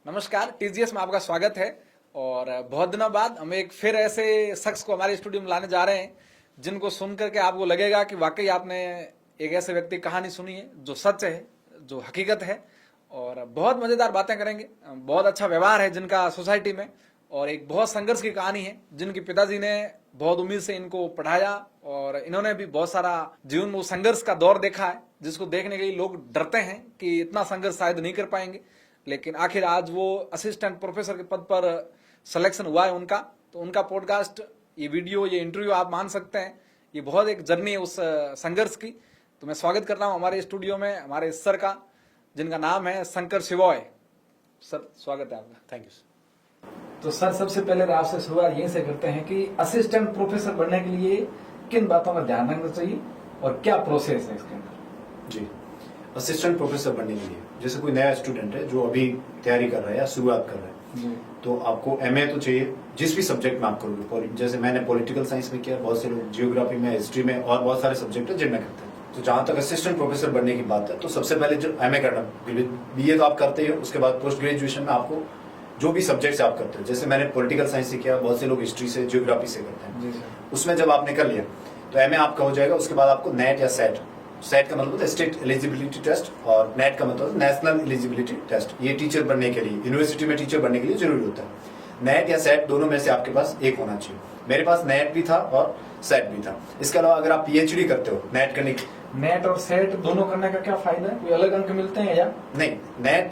नमस्कार, टीजीएस में आपका स्वागत है। और बहुत दिनों बाद हम एक फिर ऐसे शख्स को हमारे स्टूडियो में लाने जा रहे हैं जिनको सुन करके आपको लगेगा कि वाकई आपने एक ऐसे व्यक्ति की कहानी सुनी है जो सच है, जो हकीकत है। और बहुत मजेदार बातें करेंगे, बहुत अच्छा व्यवहार है जिनका सोसाइटी में, और एक बहुत संघर्ष की कहानी है जिनके पिताजी ने बहुत उम्मीद से इनको पढ़ाया और इन्होंने भी बहुत सारा जीवन में उस संघर्ष का दौर देखा है जिसको देखने के लिए लोग डरते हैं कि इतना संघर्ष शायद नहीं कर पाएंगे। लेकिन आखिर आज वो असिस्टेंट प्रोफेसर के पद पर सिलेक्शन हुआ है उनका। तो उनका पॉडकास्ट, ये वीडियो, ये इंटरव्यू आप मान सकते हैं, ये बहुत एक जर्नी है उस संघर्ष की। तो मैं स्वागत करता हूँ हमारे स्टूडियो में हमारे सर का, जिनका नाम है शंकर शिवॉय। सर, स्वागत है आपका। Thank you sir. तो सर, सबसे पहले आपसे शुरुआत यहीं से करते हैं कि असिस्टेंट प्रोफेसर बनने के लिए किन बातों का ध्यान रखना चाहिए और क्या प्रोसेस है इसके अंदर? जी, असिस्टेंट प्रोफेसर बनने के लिए जैसे कोई नया स्टूडेंट है जो अभी तैयारी कर रहा है या शुरुआत कर रहा है, तो आपको एमए तो चाहिए जिस भी सब्जेक्ट में आप करोगे। जैसे मैंने पॉलिटिकल साइंस में किया, बहुत से लोग जियोग्राफी में, हिस्ट्री में और बहुत सारे सब्जेक्ट है जिनमें करते हैं। तो जहां तक असिस्टेंट प्रोफेसर बनने की बात है तो सबसे पहले जो एमए करना, बीए तो आप करते ही हो, उसके बाद पोस्ट ग्रेजुएशन में आपको जो भी सब्जेक्ट आप करते हो, जैसे मैंने पॉलिटिकल साइंस से किया, बहुत से लोग हिस्ट्री से, जियोग्राफी से करते हैं, उसमें जब आपने कर लिया तो एमए आपका हो जाएगा। उसके बाद आपको नेट या सेट, सेट का मतलब होता है स्टेट एलिजिबिलिटी टेस्ट और नेट का मतलब नेशनल एलिजिबिलिटी टेस्ट। ये टीचर बनने के लिए, यूनिवर्सिटी में टीचर बनने के लिए जरूरी होता है। नेट या सेट दोनों में से आपके पास एक होना चाहिए। मेरे पास नेट भी था और सेट भी था। इसके अलावा अगर आप पीएचडी करते हो, नेट करने नेट और सेट दोनों करने का क्या फायदा है? कोई अलग अंक मिलते हैं या नहीं? नेट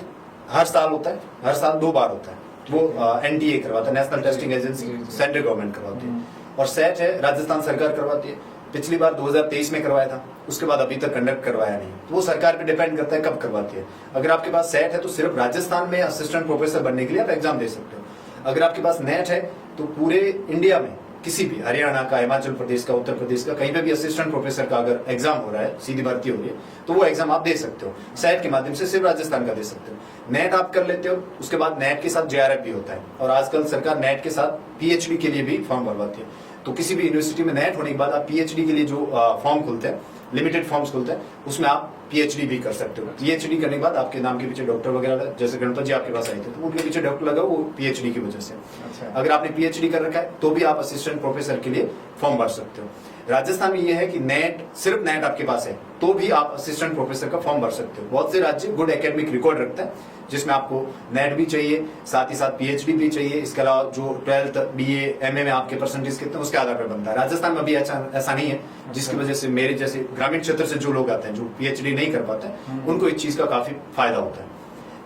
हर साल होता है, हर साल 2 बार होता है। वो एनटीए करवाता है, national testing agency, central government करवाती है। और सेट है राजस्थान सरकार करवाती है। पिछली बार 2023 में करवाया था, उसके बाद अभी तक कंडक्ट करवाया नहीं। तो वो सरकार पे डिपेंड करता है कब करवाती है। अगर आपके पास सेट है तो सिर्फ राजस्थान में असिस्टेंट प्रोफेसर बनने के लिए आप एग्जाम दे सकते हो। अगर आपके पास नेट है तो पूरे इंडिया में किसी भी, हरियाणा का, हिमाचल प्रदेश का, उत्तर प्रदेश का, कहीं पे भी असिस्टेंट प्रोफेसर का अगर एग्जाम हो रहा है, सीधी भर्ती हो रही है, तो वो एग्जाम आप दे सकते हो। सेट के माध्यम से सिर्फ राजस्थान का दे सकते हो। नेट आप कर लेते हो, उसके बाद नेट के साथ जेआरएफ भी होता है। और आजकल सरकार नेट के साथ पीएचडी के लिए भी फॉर्म भरवाती है। तो किसी भी यूनिवर्सिटी में नेट होने के बाद आप पीएचडी के लिए जो फॉर्म खुलते हैं, लिमिटेड फॉर्म्स खुलते हैं, उसमें आप पीएचडी भी कर सकते हो। पीएचडी करने के बाद आपके नाम के पीछे डॉक्टर वगैरह, जैसे गणपत जी आपके पास आए थे तो उनके पीछे डॉक्टर लगा, वो पीएचडी की वजह से। अच्छा। अगर आपने पीएचडी कर रखा है तो भी आप असिस्टेंट प्रोफेसर के लिए फॉर्म भर सकते हो। राजस्थान में ये है कि नेट, सिर्फ नेट आपके पास है तो भी आप असिस्टेंट प्रोफेसर का फॉर्म भर सकते हो। बहुत से राज्य गुड एकेडमिक रिकॉर्ड रखते हैं जिसमें आपको नेट भी चाहिए, साथ ही साथ पीएचडी भी चाहिए। इसके अलावा जो 12th, बीए, एमए में आपके परसेंटेज कितने, उसके आधार पर बनता है। राजस्थान में भी ऐसा नहीं है, जिसकी वजह से मेरे जैसे ग्रामीण क्षेत्र से जो लोग आते हैं, जो पीएचडी नहीं कर पाते, उनको इस चीज का काफी फायदा होता है।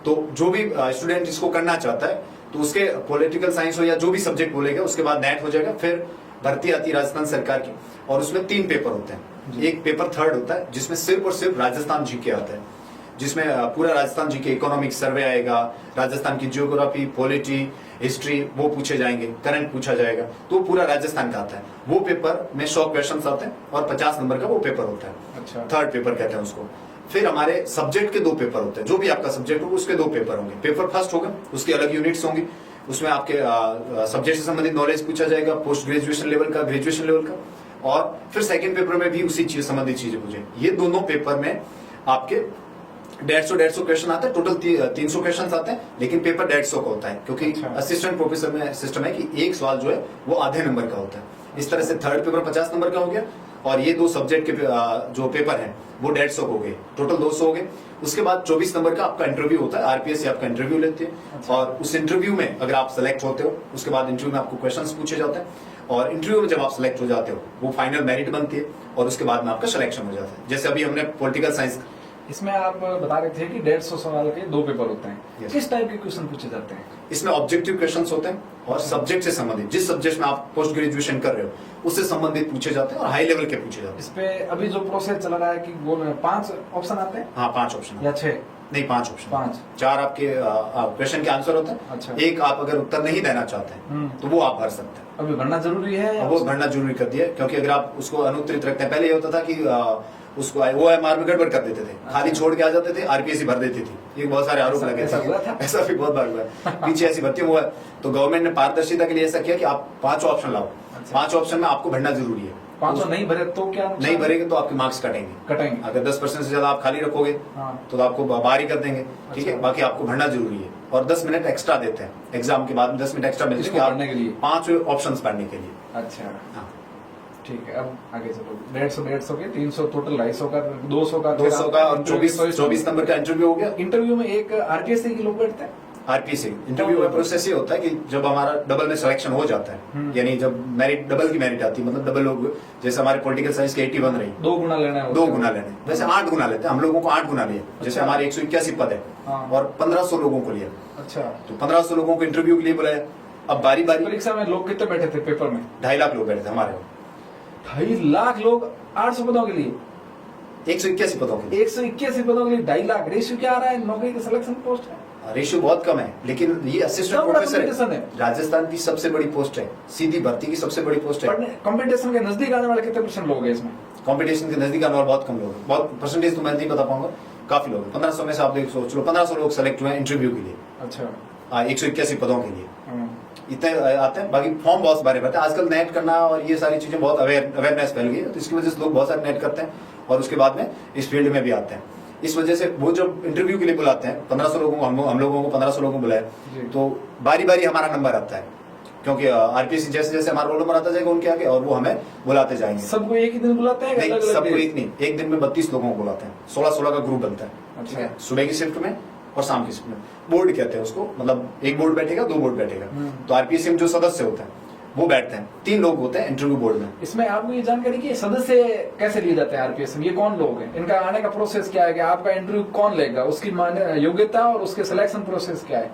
तो जो भी स्टूडेंट इसको करना चाहता है तो उसके पॉलिटिकल साइंस हो या जो भी सब्जेक्ट बोलेगा, उसके बाद नेट हो जाएगा। फिर भर्ती आती है राजस्थान सरकार की, और उसमें 3 पेपर होते हैं। एक पेपर थर्ड होता है जिसमें सिर्फ और सिर्फ राजस्थान जीके आता है, जिसमें पूरा राजस्थान जीके, इकोनॉमिक सर्वे आएगा, राजस्थान की जियोग्राफी, पॉलिटी, हिस्ट्री वो पूछे जाएंगे, करंट पूछा जाएगा। तो पूरा राजस्थान का आता है। वो पेपर में 100 क्वेश्चन आते हैं और 50 नंबर का वो पेपर होता है। अच्छा। थर्ड पेपर कहते हैं उसको। फिर हमारे सब्जेक्ट के 2 पेपर होते हैं। जो भी आपका सब्जेक्ट होगा उसके 2 पेपर होंगे। पेपर फर्स्ट होगा, उसकी अलग यूनिट्स होंगी, उसमें आपके सब्जेक्ट से संबंधित नॉलेज पूछा जाएगा, पोस्ट ग्रेजुएशन लेवल का, ग्रेजुएशन लेवल का। और फिर सेकंड पेपर में भी उसी चीज संबंधित चीजें पूछे। ये दोनों पेपर में आपके 150 क्वेश्चन आते हैं। टोटल 300 क्वेश्चन आते हैं, लेकिन पेपर 150 का होता है, क्योंकि असिस्टेंट प्रोफेसर में सिस्टम है कि एक सवाल जो है वो आधे नंबर का होता है। इस तरह से थर्ड पेपर 50 नंबर का हो गया, और ये 2 सब्जेक्ट के जो पेपर है वो 150 हो गए, टोटल 200 हो गए। उसके बाद 24 नंबर का आपका इंटरव्यू होता है। आरपीएस से आपका इंटरव्यू लेते हैं। अच्छा। और उस इंटरव्यू में अगर आप सेलेक्ट होते हो, उसके बाद इंटरव्यू में आपको क्वेश्चंस पूछे जाते हैं, और इंटरव्यू में जब आप सेलेक्ट हो जाते हो वो फाइनल मेरिट बनती है, और उसके बाद में आपका सिलेक्शन हो जाता है। जैसे अभी हमने पॉलिटिकल साइंस, इसमें आप बता रहे थे कि 150 सवाल के 2 पेपर होते हैं। Yes. किस टाइप के क्वेश्चन पूछे जाते हैं? इसमें ऑब्जेक्टिव क्वेश्चंस होते हैं और सब्जेक्ट से संबंधित, जिस सब्जेक्ट में आप पोस्ट ग्रेजुएशन कर रहे हो उससे संबंधित पूछे जाते हैं, और हाई लेवल के पूछे जाते हैं। इस पे अभी जो प्रोसेस चल रहा है कि वो 5 ऑप्शन आते हैं? हाँ, 5 ऑप्शन या 6? नहीं, 5 ऑप्शन। 5। 4 आपके क्वेश्चन के आंसर होते हैं। अच्छा। एक आप अगर उत्तर नहीं देना चाहते हैं तो वो आप भर सकते हैं। अभी भरना जरूरी है या वो भरना जरूरी कर दिया, क्योंकि अगर आप उसको अनुत्तरित रखते हैं, पहले ये होता था कि उसको OMR में गड़बड़ कर देते थे, खाली छोड़ के आ जाते थे, आरपीएस ही भर देती थी। ये बहुत सारे आरोप लगे ऐसा हुआ था? ऐसा भी बहुत बार हुआ है। पीछे ऐसी भर्ती हुआ है, तो गवर्नमेंट ने पारदर्शिता के लिए ऐसा किया कि आप 5 ऑप्शन लाओ। 5 ऑप्शन में आपको भरना जरूरी है। 5 नहीं भरे तो क्या? नहीं भरेंगे तो आपके मार्क्स कटेंगे। अगर 10% से ज्यादा आप खाली रखोगे तो आपको बाहर ही कर देंगे। ठीक है, बाकी आपको भरना जरूरी है। और 10 मिनट एक्स्ट्रा देते हैं एग्जाम के बाद में 10 मिनट एक्स्ट्रा मिलते हैं इसको कि आप पढ़ने के लिए? 5 ऑप्शंस पढ़ने के लिए। अच्छा हाँ, ठीक है, अब आगे चलो। 150 के 300 टोटल, 250 का 200 का 200 का और 24 नंबर का इंटरव्यू हो गया। इंटरव्यू में एक आरपीएससी के लोग बैठते हैं। आरपीसी इंटरव्यू का प्रोसेस ये होता है कि जब हमारा डबल में सिलेक्शन हो जाता है, यानी जब मेरिट डबल की मेरिट आती है, मतलब डबल लोग, जैसे हमारे पॉलिटिकल साइंस के 81 रही, 2 गुना लेना है, 2 गुना लेने, वैसे 8 गुना लेते हैं। हम लोगों को 8 गुना लिया, जैसे हमारे 181 पद है हाँ। और 1500 लोगों को लिया, अच्छा, तो 1500 लोगों को इंटरव्यू के लिए बुलाया। अब बारी बारी परीक्षा में लोग कितने बैठे थे पेपर में? 2.5 लाख लोग बैठे थे हमारे, 2.5 लाख लोग 800 पदों के लिए, 181 पदों के लिए। 181 पदों के लिए 2.5 लाख। रेशियो क्या आ रहा है नौकरी के सिलेक्शन पोस्ट है? रेशियो बहुत कम है, लेकिन ये असिस्टेंट इतना बड़ा प्रोफेसर competition है। राजस्थान की सबसे बड़ी पोस्ट है, सीधी भर्ती की सबसे बड़ी पोस्ट है। कंपटीशन के नजदीक आने वाले कितने % लोग हैं इसमें? कंपटीशन के नजदीक आने वाले बहुत कम लोग हैं, बहुत परसेंटेज तो मैं नहीं बता पाऊंगा, काफी लोग हैं। 1500 में से आप देख सोच लो, 1500 लोग सेलेक्ट हुए हैं इंटरव्यू के लिए। अच्छा, 181 पदों के लिए हाँ। इतने आते हैं। बाकी फॉर्म बहुत बारे भरते हैं। आजकल नेट करना और ये सारी चीजें बहुत अवेयरनेस फैल गई है, तो इसकी वजह से लोग बहुत सारे नेट करते हैं और उसके बाद में इस फील्ड में भी आते हैं। इस वजह से वो जब इंटरव्यू के लिए बुलाते हैं 1500 लोगों को, हम लोगों को 1500 लोगों को बुलाए, तो बारी बारी हमारा नंबर आता है, क्योंकि आरपीएससी जैसे जैसे हमारा रोल नंबर आता जाएगा उनके आगे, और वो हमें बुलाते जाएंगे। सबको एक ही दिन बुलाते हैं? नहीं, सबको एक नहीं, एक दिन में 32 लोगों को बुलाते हैं। 16-16 का ग्रुप बनता है। अच्छा, सुबह की शिफ्ट में और शाम की शिफ्ट में। बोर्ड कहते हैं उसको, मतलब एक बोर्ड बैठेगा, 2 बोर्ड बैठेगा। तो आरपीएससी में जो सदस्य होते हैं वो बैठते हैं, 3 लोग होते हैं इंटरव्यू बोर्ड में। इसमें आपको ये जानकारी की सदस्य कैसे लिए जाते हैं आरपीएस में? ये कौन लोग हैं? इनका आने का प्रोसेस क्या है? कि आपका इंटरव्यू कौन लेगा? उसकी योग्यता और उसके सिलेक्शन प्रोसेस क्या है?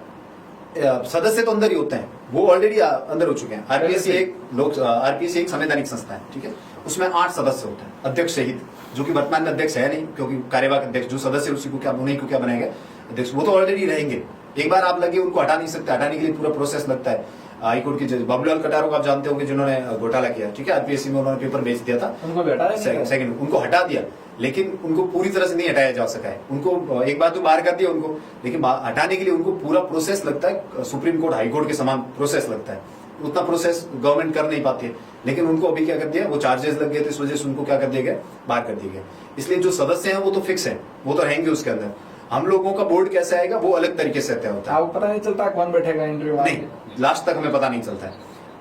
सदस्य तो अंदर ही होते हैं, वो ऑलरेडी अंदर हो चुके हैं। आरपीएससी एक संवैधानिक संस्था है, ठीक है। उसमें 8 सदस्य होते हैं, अध्यक्ष सहित, जो कि वर्तमान में अध्यक्ष है नहीं, क्योंकि कार्यवाहक अध्यक्ष जो सदस्य उसी को क्या, उन्हीं को क्या बनाएगा अध्यक्ष, वो तो ऑलरेडी रहेंगे। एक बार आप लगे, उनको हटा नहीं सकते। हटाने के लिए पूरा प्रोसेस लगता है। हाईकोर्ट के जज बाबूलाल कटारो को आप जानते होंगे, जिन्होंने घोटाला किया, ठीक है, आरपीएससी में उन्होंने पेपर बेच दिया था, उनको भी हटा दिया? सेकंड उनको हटा दिया, लेकिन उनको पूरी तरह से नहीं हटाया जा सका है। उनको एक बार तो बाहर कर दिया उनको, लेकिन हटाने के लिए उनको पूरा प्रोसेस लगता है, सुप्रीम कोर्ट, हाई कोर्ट के समान प्रोसेस लगता है। उतना प्रोसेस गवर्नमेंट कर नहीं पाती है, लेकिन उनको अभी क्या कर दिया, वो चार्जेस लग गए थे, इस वजह से उनको क्या कर दिया गया, बाहर कर दिया गया। इसलिए जो सदस्य हैं वो तो फिक्स है, वो तो रहेंगे उसके अंदर। हम लोगों का बोर्ड कैसे आएगा वो अलग तरीके से तय होता है। आपको पता नहीं चलता कौन बैठेगा इंटरव्यू? नहीं, लास्ट तक हमें पता नहीं चलता है।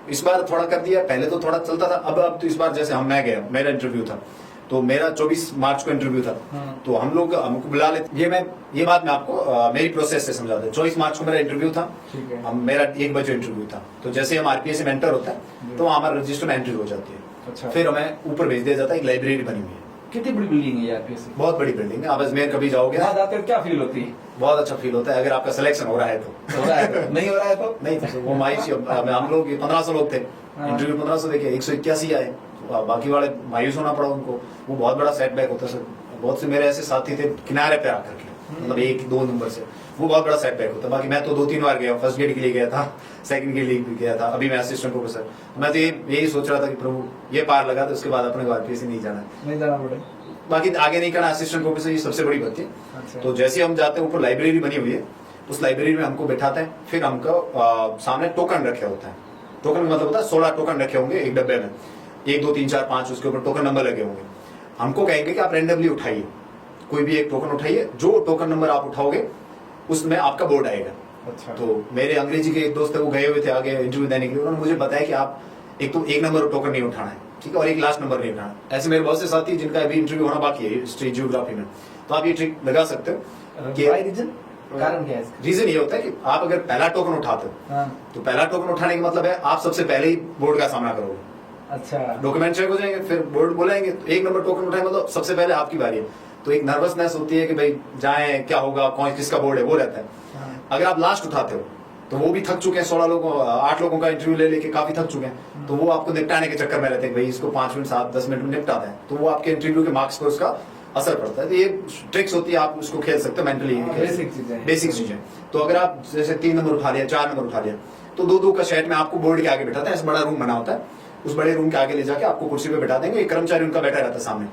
इस बार थोड़ा कर दिया, पहले तो थोड़ा चलता था, अब तो इस बार जैसे मैं गया, मेरा इंटरव्यू था, तो मेरा 24 मार्च को इंटरव्यू था, तो हम लोग हमको बुला लेते। ये बात मैं आपको मेरी प्रोसेस से समझा दूं। 24 मार्च को मेरा इंटरव्यू था, मेरा 1 बजे इंटरव्यू था। तो जैसे हम आरपीएससी में एंटर होता है, तो हमारा रजिस्टर में एंट्री हो जाती है। अच्छा। फिर हमें ऊपर भेज दिया जाता है, एक लाइब्रेरी बनी हुई है। कितनी बड़ी बिल्डिंग है आरपीएससी? बहुत बड़ी बिल्डिंग है। आप अजमेर कभी जाओगे, वहां जाते हो क्या फील होती है? बहुत अच्छा फील होता है, अगर आपका सिलेक्शन हो रहा है तो। हो रहा है तो? नहीं हो रहा है तो? नहीं, तो वो मायूसी, हम लोग 1500 लोग थे, इंटरव्यू 1500 देखे, 181 आए, तो बाकी वाले मायूस होना पड़ा उनको। वो बहुत बड़ा सेटबैक होता है सर। बहुत से मेरे ऐसे साथी थे किनारे पे आकर के, मतलब 1-2 नंबर से, वो बहुत बड़ा सेटबैक होता है। बाकी मैं तो 2-3 बार गया, फर्स्ट ग्रेड के लिए गया था, सेकंड ग्रेड के लिए गया था, अभी मैं असिस्टेंट प्रोफेसर। मैं तो यही सोच रहा था कि प्रभु ये पार लगा तो उसके बाद अपने को आरपीएससी नहीं जाना पड़े, बाकी आगे नहीं करना। असिस्टेंट प्रोफेसर ये सबसे बड़ी भर्ती है। अच्छा। तो जैसे हम जाते हैं, ऊपर लाइब्रेरी बनी हुई है, उस लाइब्रेरी में हमको बैठाते हैं। फिर हमको सामने टोकन रखे होते हैं। टोकन मतलब होता है 16 टोकन रखे होंगे एक डब्बे में, 1 2 3 4 5 उसके ऊपर टोकन नंबर लगे होंगे। हमको कहेंगे कि आप रैंडमली उठाइए, कोई भी एक टोकन उठाइए, जो टोकन नंबर आप उठाओगे उसमें आपका बोर्ड आएगा। अच्छा। तो मेरे अंग्रेजी के एक दोस्त है, वो गए हुए थे आगे इंटरव्यू देने के लिए, उन्होंने मुझे बताया कि आप एक तो 1 नंबर टोकन नहीं उठाना है, ठीक है, और एक लास्ट नंबर नहीं उठाना। ऐसे मेरे बहुत से साथी जिनका अभी इंटरव्यू होना बाकी है हिस्ट्री जियोग्राफी में, तो आप ये ट्रिक लगा सकते हो कि कारण क्या है? रीजन ये होता है कि आप अगर पहला टोकन उठाते हो, हाँ। तो पहला टोकन उठाने का मतलब है आप सबसे पहले ही बोर्ड का सामना करोगे। अच्छा। डॉक्यूमेंट चेक हो जाएंगे, फिर बोर्ड बोलेंगे, तो 1 नंबर टोकन उठाए मतलब सबसे पहले आपकी बारी है। तो एक नर्वसनेस होती है कि भाई जाए, क्या होगा, कौन किसका बोर्ड है, वो रहता है। हाँ। अगर आप लास्ट उठाते हो तो वो भी थक चुके हैं, 16 लोगों 8 लोगों का इंटरव्यू ले लेके काफी थक चुके हैं, तो वो आपको निपटाने के चक्कर में रहते हैं, भाई इसको 5 मिनट 7-10 मिनट में निपटाते हैं, तो वो आपके इंटरव्यू के मार्क्स पर उसका असर पड़ता है। तो ये ट्रिक्स होती है, आप उसको खेल सकते हो मेंटली। बेसिक चीजें। तो अगर आप जैसे 3 नंबर उठा लिया, 4 नंबर उठा लिया, तो 2-2 का सेट में आपको बोर्ड के आगे बैठाते हैं। ऐसा बड़ा रूम बना होता है, उस बड़े रूम के आगे ले जाके आपको कुर्सी पे बैठा देंगे, एक कर्मचारी उनका बैठा रहता है सामने,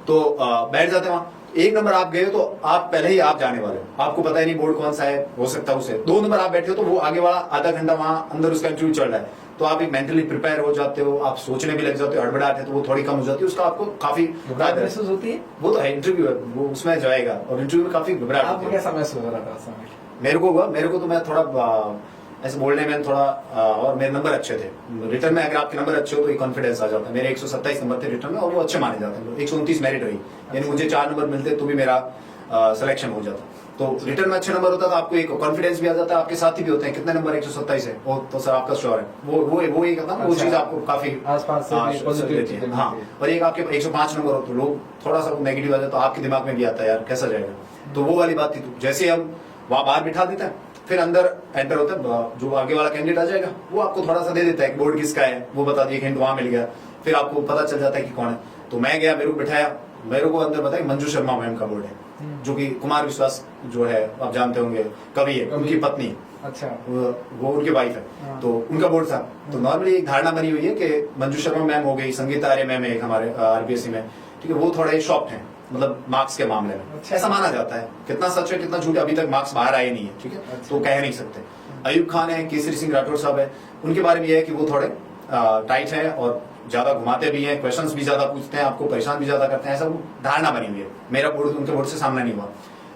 तो बैठ जाते हैं वहां। 1 नंबर आप गए तो आप पहले ही आप जाने वाले हो, आपको पता ही नहीं बोर्ड कौन सा है, हो सकता है उसे। 2 नंबर आप बैठे हो तो वो आगे वाला आधा घंटा वहां अंदर उसका इंटरव्यू चल रहा है, तो आप एक मेंटली प्रिपेयर हो जाते हो, आप सोचने भी लग जाते हो, हड़बड़ाहट है तो वो थोड़ी कम हो जाती है, उसका आपको काफी महसूस होती है। वो तो है, इंटरव्यू है, वो उसमें जाएगा, और इंटरव्यू में काफी घबराहट होती है। कैसा महसूस हो रहा था उस समय? मेरे को तो मैं थोड़ा ऐसे बोलने में थोड़ा और मेरे नंबर अच्छे थे रिटर्न में। अगर आपके नंबर अच्छे हो तो एक कॉन्फिडेंस आ जाता है। मेरे 127 नंबर थे रिटर्न में और वो अच्छे माने जाते हैं। 129 मेरिट रही, यानी मुझे 4 नंबर मिलते तो भी मेरा सिलेक्शन हो जाता। तो रिटर्न में अच्छे नंबर होता तो आपको एक कॉन्फिडेंस भी आ जाता है। आपके साथी भी होते हैं, कितने नंबर 127 है, वो तो सर आपका श्योर है। वो एक था, वो चीज आपको काफी आसपास से भी positive देती है। चीजें हाँ, मिलती है। और एक आपके 105 नंबर हो तो लोग थोड़ा सा नेगेटिव आ जाए तो आपके दिमाग में भी आता है यार कैसा जाएगा। तो वो वाली बात थी। तो जैसे हम वहां बाहर बिठा देते हैं, फिर अंदर एंटर होता है, जो आगे वाला कैंडिडेट आ जाएगा वो आपको थोड़ा सा दे देता है कि बोर्ड किसका है, वो बता दिए, हिंट वहां मिल गया, फिर आपको पता चल जाता है कि कौन है। तो मैं गया, मेरे को बिठाया, मेरे को अंदर बताया मंजू शर्मा मैम का बोर्ड है, जो कि कुमार विश्वास जो है आप जानते होंगे, कवि है, उनकी पत्नी, अच्छा, वो उनकी वाइफ है। हाँ। तो उनका बोर्ड था। तो नॉर्मली एक धारणा बनी हुई है कि मंजू शर्मा मैम हो गई, संगीता आर्य मैम है एक हमारे आरपीएससी में, ठीक है, वो थोड़े शॉप्ड हैं मतलब मार्क्स के मामले में। अच्छा। ऐसा माना जाता है। कितना सच है कितना झूठ अभी तक मार्क्स बाहर आए नहीं है, ठीक है, अच्छा। तो कह नहीं सकते। अयूब खान है, केसरी सिंह राठौर साहब है, उनके बारे में यह है कि वो थोड़े टाइट है और ज्यादा घुमाते भी हैं, क्वेश्चंस भी ज्यादा पूछते हैं, आपको परेशान भी ज्यादा करते हैं, ऐसा धारणा बनी हुई है। मेरा बोर्ड उनके बोर्ड से सामना नहीं हुआ।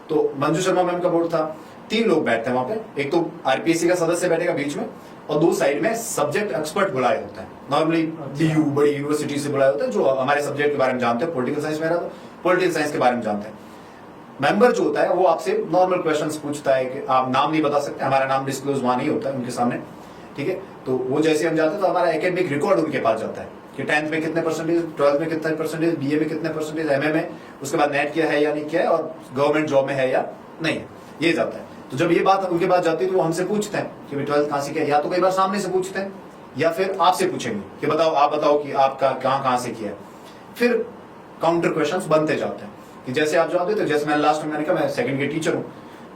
तो मंजू शर्मा मैम का बोर्ड था, 3 लोग बैठते हैं वहां पे। एक तो आरपीएससी का सदस्य बैठेगा बीच में, और 2 साइड में सब्जेक्ट एक्सपर्ट बुलाए होते हैं। नॉर्मली डीयू बड़ी यूनिवर्सिटी से बुलाए होते हैं, जो हमारे सब्जेक्ट के बारे में जानते हैं। पॉलिटिकल साइंस मेरा तो पॉलिटिकल साइंस के बारे में जानते हैं। मेंबर जो होता है वो आपसे नॉर्मल क्वेश्चंस पूछता है कि आप नाम नहीं बता सकते, हमारा नाम डिस्क्लोज वहां नहीं होता है उनके सामने, ठीक है। तो वो जैसे हम जाते हैं तो हमारा एकेडमिक रिकॉर्ड उनके पास जाता है कि 10th में कितने परसेंटेज, 12th में कितने परसेंटेज, बीए में कितने परसेंटेज, एमए में, उसके बाद नेट किया है या नहीं किया है, और गवर्नमेंट जॉब में है या नहीं है, ये जाता है। तो जब ये बात उनके पास जाती है तो वो हमसे पूछते हैं कि 12th कहाँ से किया, या तो कई बार सामने से पूछते हैं या फिर आपसे पूछेंगे कि बताओ, आप बताओ कि आपका कहाँ से किया है। फिर काउंटर क्वेश्चंस बनते जाते हैं कि जैसे आप जाते तो जैसे मैंने लास्ट में मैंने कहा मैं सेकंड के टीचर हूँ,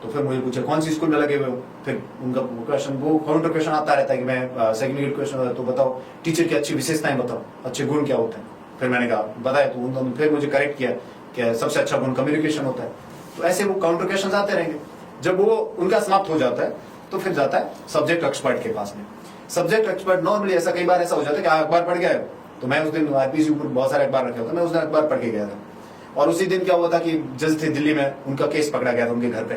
तो फिर मुझे पूछे कौन सी स्कूल में लगे हुए हो, फिर उनका क्वेश्चन, वो काउंटर क्वेश्चन आता रहता है कि मैं सेकंड ग्रेड क्वेश्चन, तो बताओ टीचर की अच्छी विशेषताएं बताओ, अच्छे गुण क्या होते हैं। फिर मैंने कहा बताया, तो उन्होंने फिर मुझे करेक्ट किया कि सबसे अच्छा गुण कम्युनिकेशन होता है। तो ऐसे वो काउंटर क्वेश्चन आते रहेंगे। जब वो उनका समाप्त हो जाता है तो फिर जाता है सब्जेक्ट एक्सपर्ट के पास में। सब्जेक्ट एक्सपर्ट नॉर्मली ऐसा कई बार ऐसा हो जाता है कि अखबार पढ़ गया है, तो मैं उस दिन आरपीसी ऊपर बहुत सारे अखबार रखे होते, मैं उस दिन अखबार पढ़ के गया था। और उसी दिन क्या हुआ था कि जज थे दिल्ली में, उनका केस पकड़ा गया था उनके घर पे।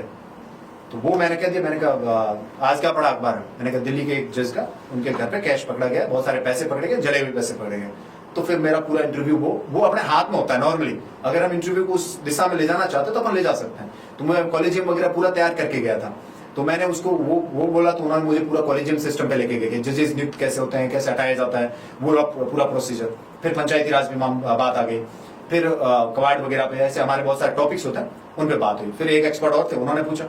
तो वो मैंने कह दिया, मैंने कहा आज क्या पढ़ा अखबार में, मैंने कहा दिल्ली के एक जज का उनके घर पे कैश पकड़ा गया, बहुत सारे पैसे पकड़े गए, जले हुए पैसे पकड़े गए। तो फिर मेरा पूरा इंटरव्यू वो अपने हाथ में होता है। नॉर्मली अगर हम इंटरव्यू को उस दिशा में ले जाना चाहते तो अपन ले जा सकते हैं। तो मैं कॉलेजियम वगैरह पूरा तैयार करके गया था। तो मैंने उसको वो बोला, तो उन्होंने मुझे पूरा कॉलेजियम सिस्टम पे लेके गए, जजेस नियुक्त कैसे होते हैं, कैसे हटाया जाता है, वो पूरा प्रोसीजर। फिर पंचायती राज में बात आ गई, फिर कवायद वगैरह पे, ऐसे हमारे बहुत सारे टॉपिक्स होते हैं, उन पे बात हुई। फिर एक एक्सपर्ट और थे, उन्होंने पूछा।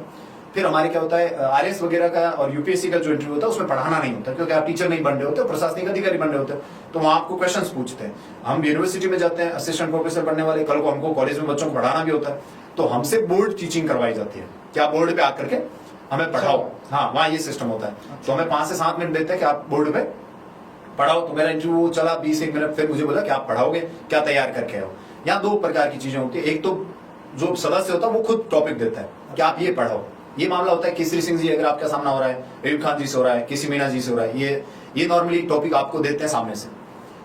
फिर हमारे क्या होता है आरएस वगैरह का और यूपीएससी का जो इंटरव्यू होता है उसमें पढ़ाना नहीं होता, क्योंकि आप टीचर नहीं बन रहे होते, प्रशासनिक अधिकारी बन रहे होते, तो वहां आपको क्वेश्चंस पूछते हैं। हम यूनिवर्सिटी में जाते हैं असिस्टेंट प्रोफेसर बनने वाले, कल को हमको कॉलेज में बच्चों को पढ़ाना भी होता है, तो हमसे बोर्ड टीचिंग करवाई जाती है कि आप बोर्ड पे आकर के हमें पढ़ाओ। हाँ, वहाँ ये सिस्टम होता है। तो हमें 5 से 7 मिनट देते हैं कि आप बोर्ड पे पढ़ाओ। तो मेरा इंटरव्यू चला 20-1 मिनट, फिर मुझे बोला कि आप पढ़ाओगे, क्या तैयार करके आओ। यहाँ 2 प्रकार की चीजें होती है। एक तो जो सदस्य होता है वो खुद टॉपिक देता है कि आप ये पढ़ाओ। ये मामला होता है केसरी सिंह जी अगर आपका सामना हो रहा है, अयूब खान जी से हो रहा है, किसी मीना जी से हो रहा है, ये नॉर्मली टॉपिक आपको देते हैं सामने से,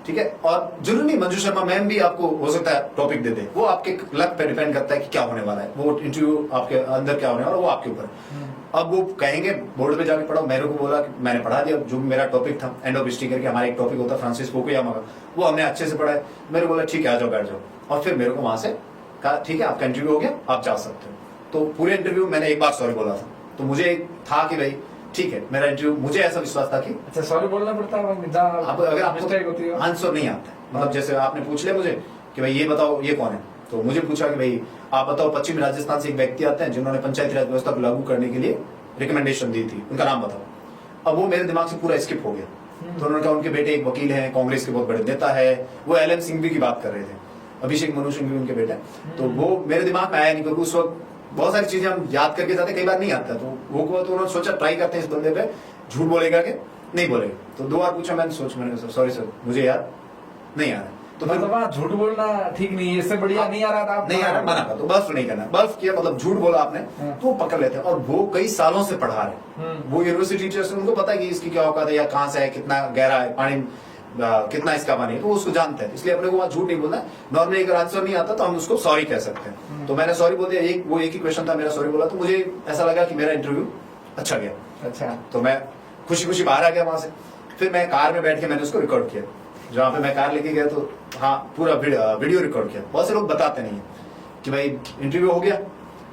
ठीक है। और जरूरी नहीं मंजू शर्मा मैम भी आपको हो सकता है टॉपिक दे दे, वो आपके लक पे डिपेंड करता है कि क्या होने वाला है, वो इंटरव्यू आपके अंदर क्या होने वाला है वो आपके ऊपर। अब वो कहेंगे बोर्ड पे जाके पढ़ो, मेरे को बोला कि मैंने पढ़ा दिया जो मेरा टॉपिक था, एंड ऑफ हिस्ट्री करके हमारा एक टॉपिक होता है फ्रांसिस फुकुयामा का, वो हमने अच्छे से पढ़ा है। मेरे को बोला ठीक है आ जाओ बैठ जाओ, और फिर मेरे को वहां से कहा ठीक है आपका इंटरव्यू हो गया, आप जा सकते हो। तो पूरे इंटरव्यू मैंने एक बार सॉरी बोला था, तो मुझे था कि भाई ठीक है मेरा इंटरव्यू, मुझे ऐसा विश्वास था कि अच्छा सॉरी बोलना पड़ता है अगर आपको आंसर नहीं आता है, मतलब जैसे आपने पूछ लिया मुझे कि भाई ये बताओ ये कौन है, तो मुझे पूछा कि भाई आप बताओ पश्चिमी राजस्थान से एक व्यक्ति आते हैं जिन्होंने पंचायती राज व्यवस्था को लागू करने के लिए रिकमेंडेशन दी थी, उनका नाम बताओ। अब वो मेरे दिमाग से पूरा स्किप हो गया। तो उन्होंने कहा उनके बेटे एक वकील हैं, कांग्रेस के बहुत बड़े नेता है, वो एलएम सिंघवी की बात कर रहे थे, अभिषेक मनु सिंघवी उनके बेटे। तो वो मेरे दिमाग में आया नहीं, क्योंकि उस वक्त बहुत सारी चीजें हम याद करके जाते कई बार नहीं आता। तो वो उन्होंने सोचा ट्राई करते हैं इस बंदे पे, झूठ बोलेगा कि नहीं बोलेगा। तो 2 बार पूछा, मैंने कहा सॉरी सर मुझे याद नहीं आ रहा। तो फिर मतलब झूठ बोलना ठीक नहीं है, इससे बढ़िया नहीं आ रहा था, नहीं आ रहा, मना कर, तो बल्फ नहीं करना। बल्फ किया मतलब झूठ बोला आपने, तो वो पकड़ लेते हैं। और वो कई सालों से पढ़ा रहे, वो यूनिवर्सिटी टीचर्स, उनको पता है कि इसकी क्या औकात है या कहाँ से है, कितना गहरा है पानी, कितना इसका पानी है, तो वो उसको जानते हैं। इसलिए अपने को वहां झूठ नहीं बोलना। नॉर्मली अगर आंसर नहीं आता तो हम उसको सॉरी कह सकते हैं। तो मैंने सॉरी बोल दिया, वो एक ही क्वेश्चन था मेरा, सॉरी बोला। तो मुझे ऐसा लगा कि मेरा इंटरव्यू अच्छा गया। अच्छा। तो मैं खुशी खुशी बाहर आ गया वहां से। फिर मैं कार में बैठ के मैंने उसको रिकॉर्ड किया, जहाँ पे मैं कार लेके गया तो हाँ पूरा वीडियो रिकॉर्ड किया। बहुत से लोग बताते नहीं है कि भाई इंटरव्यू हो गया,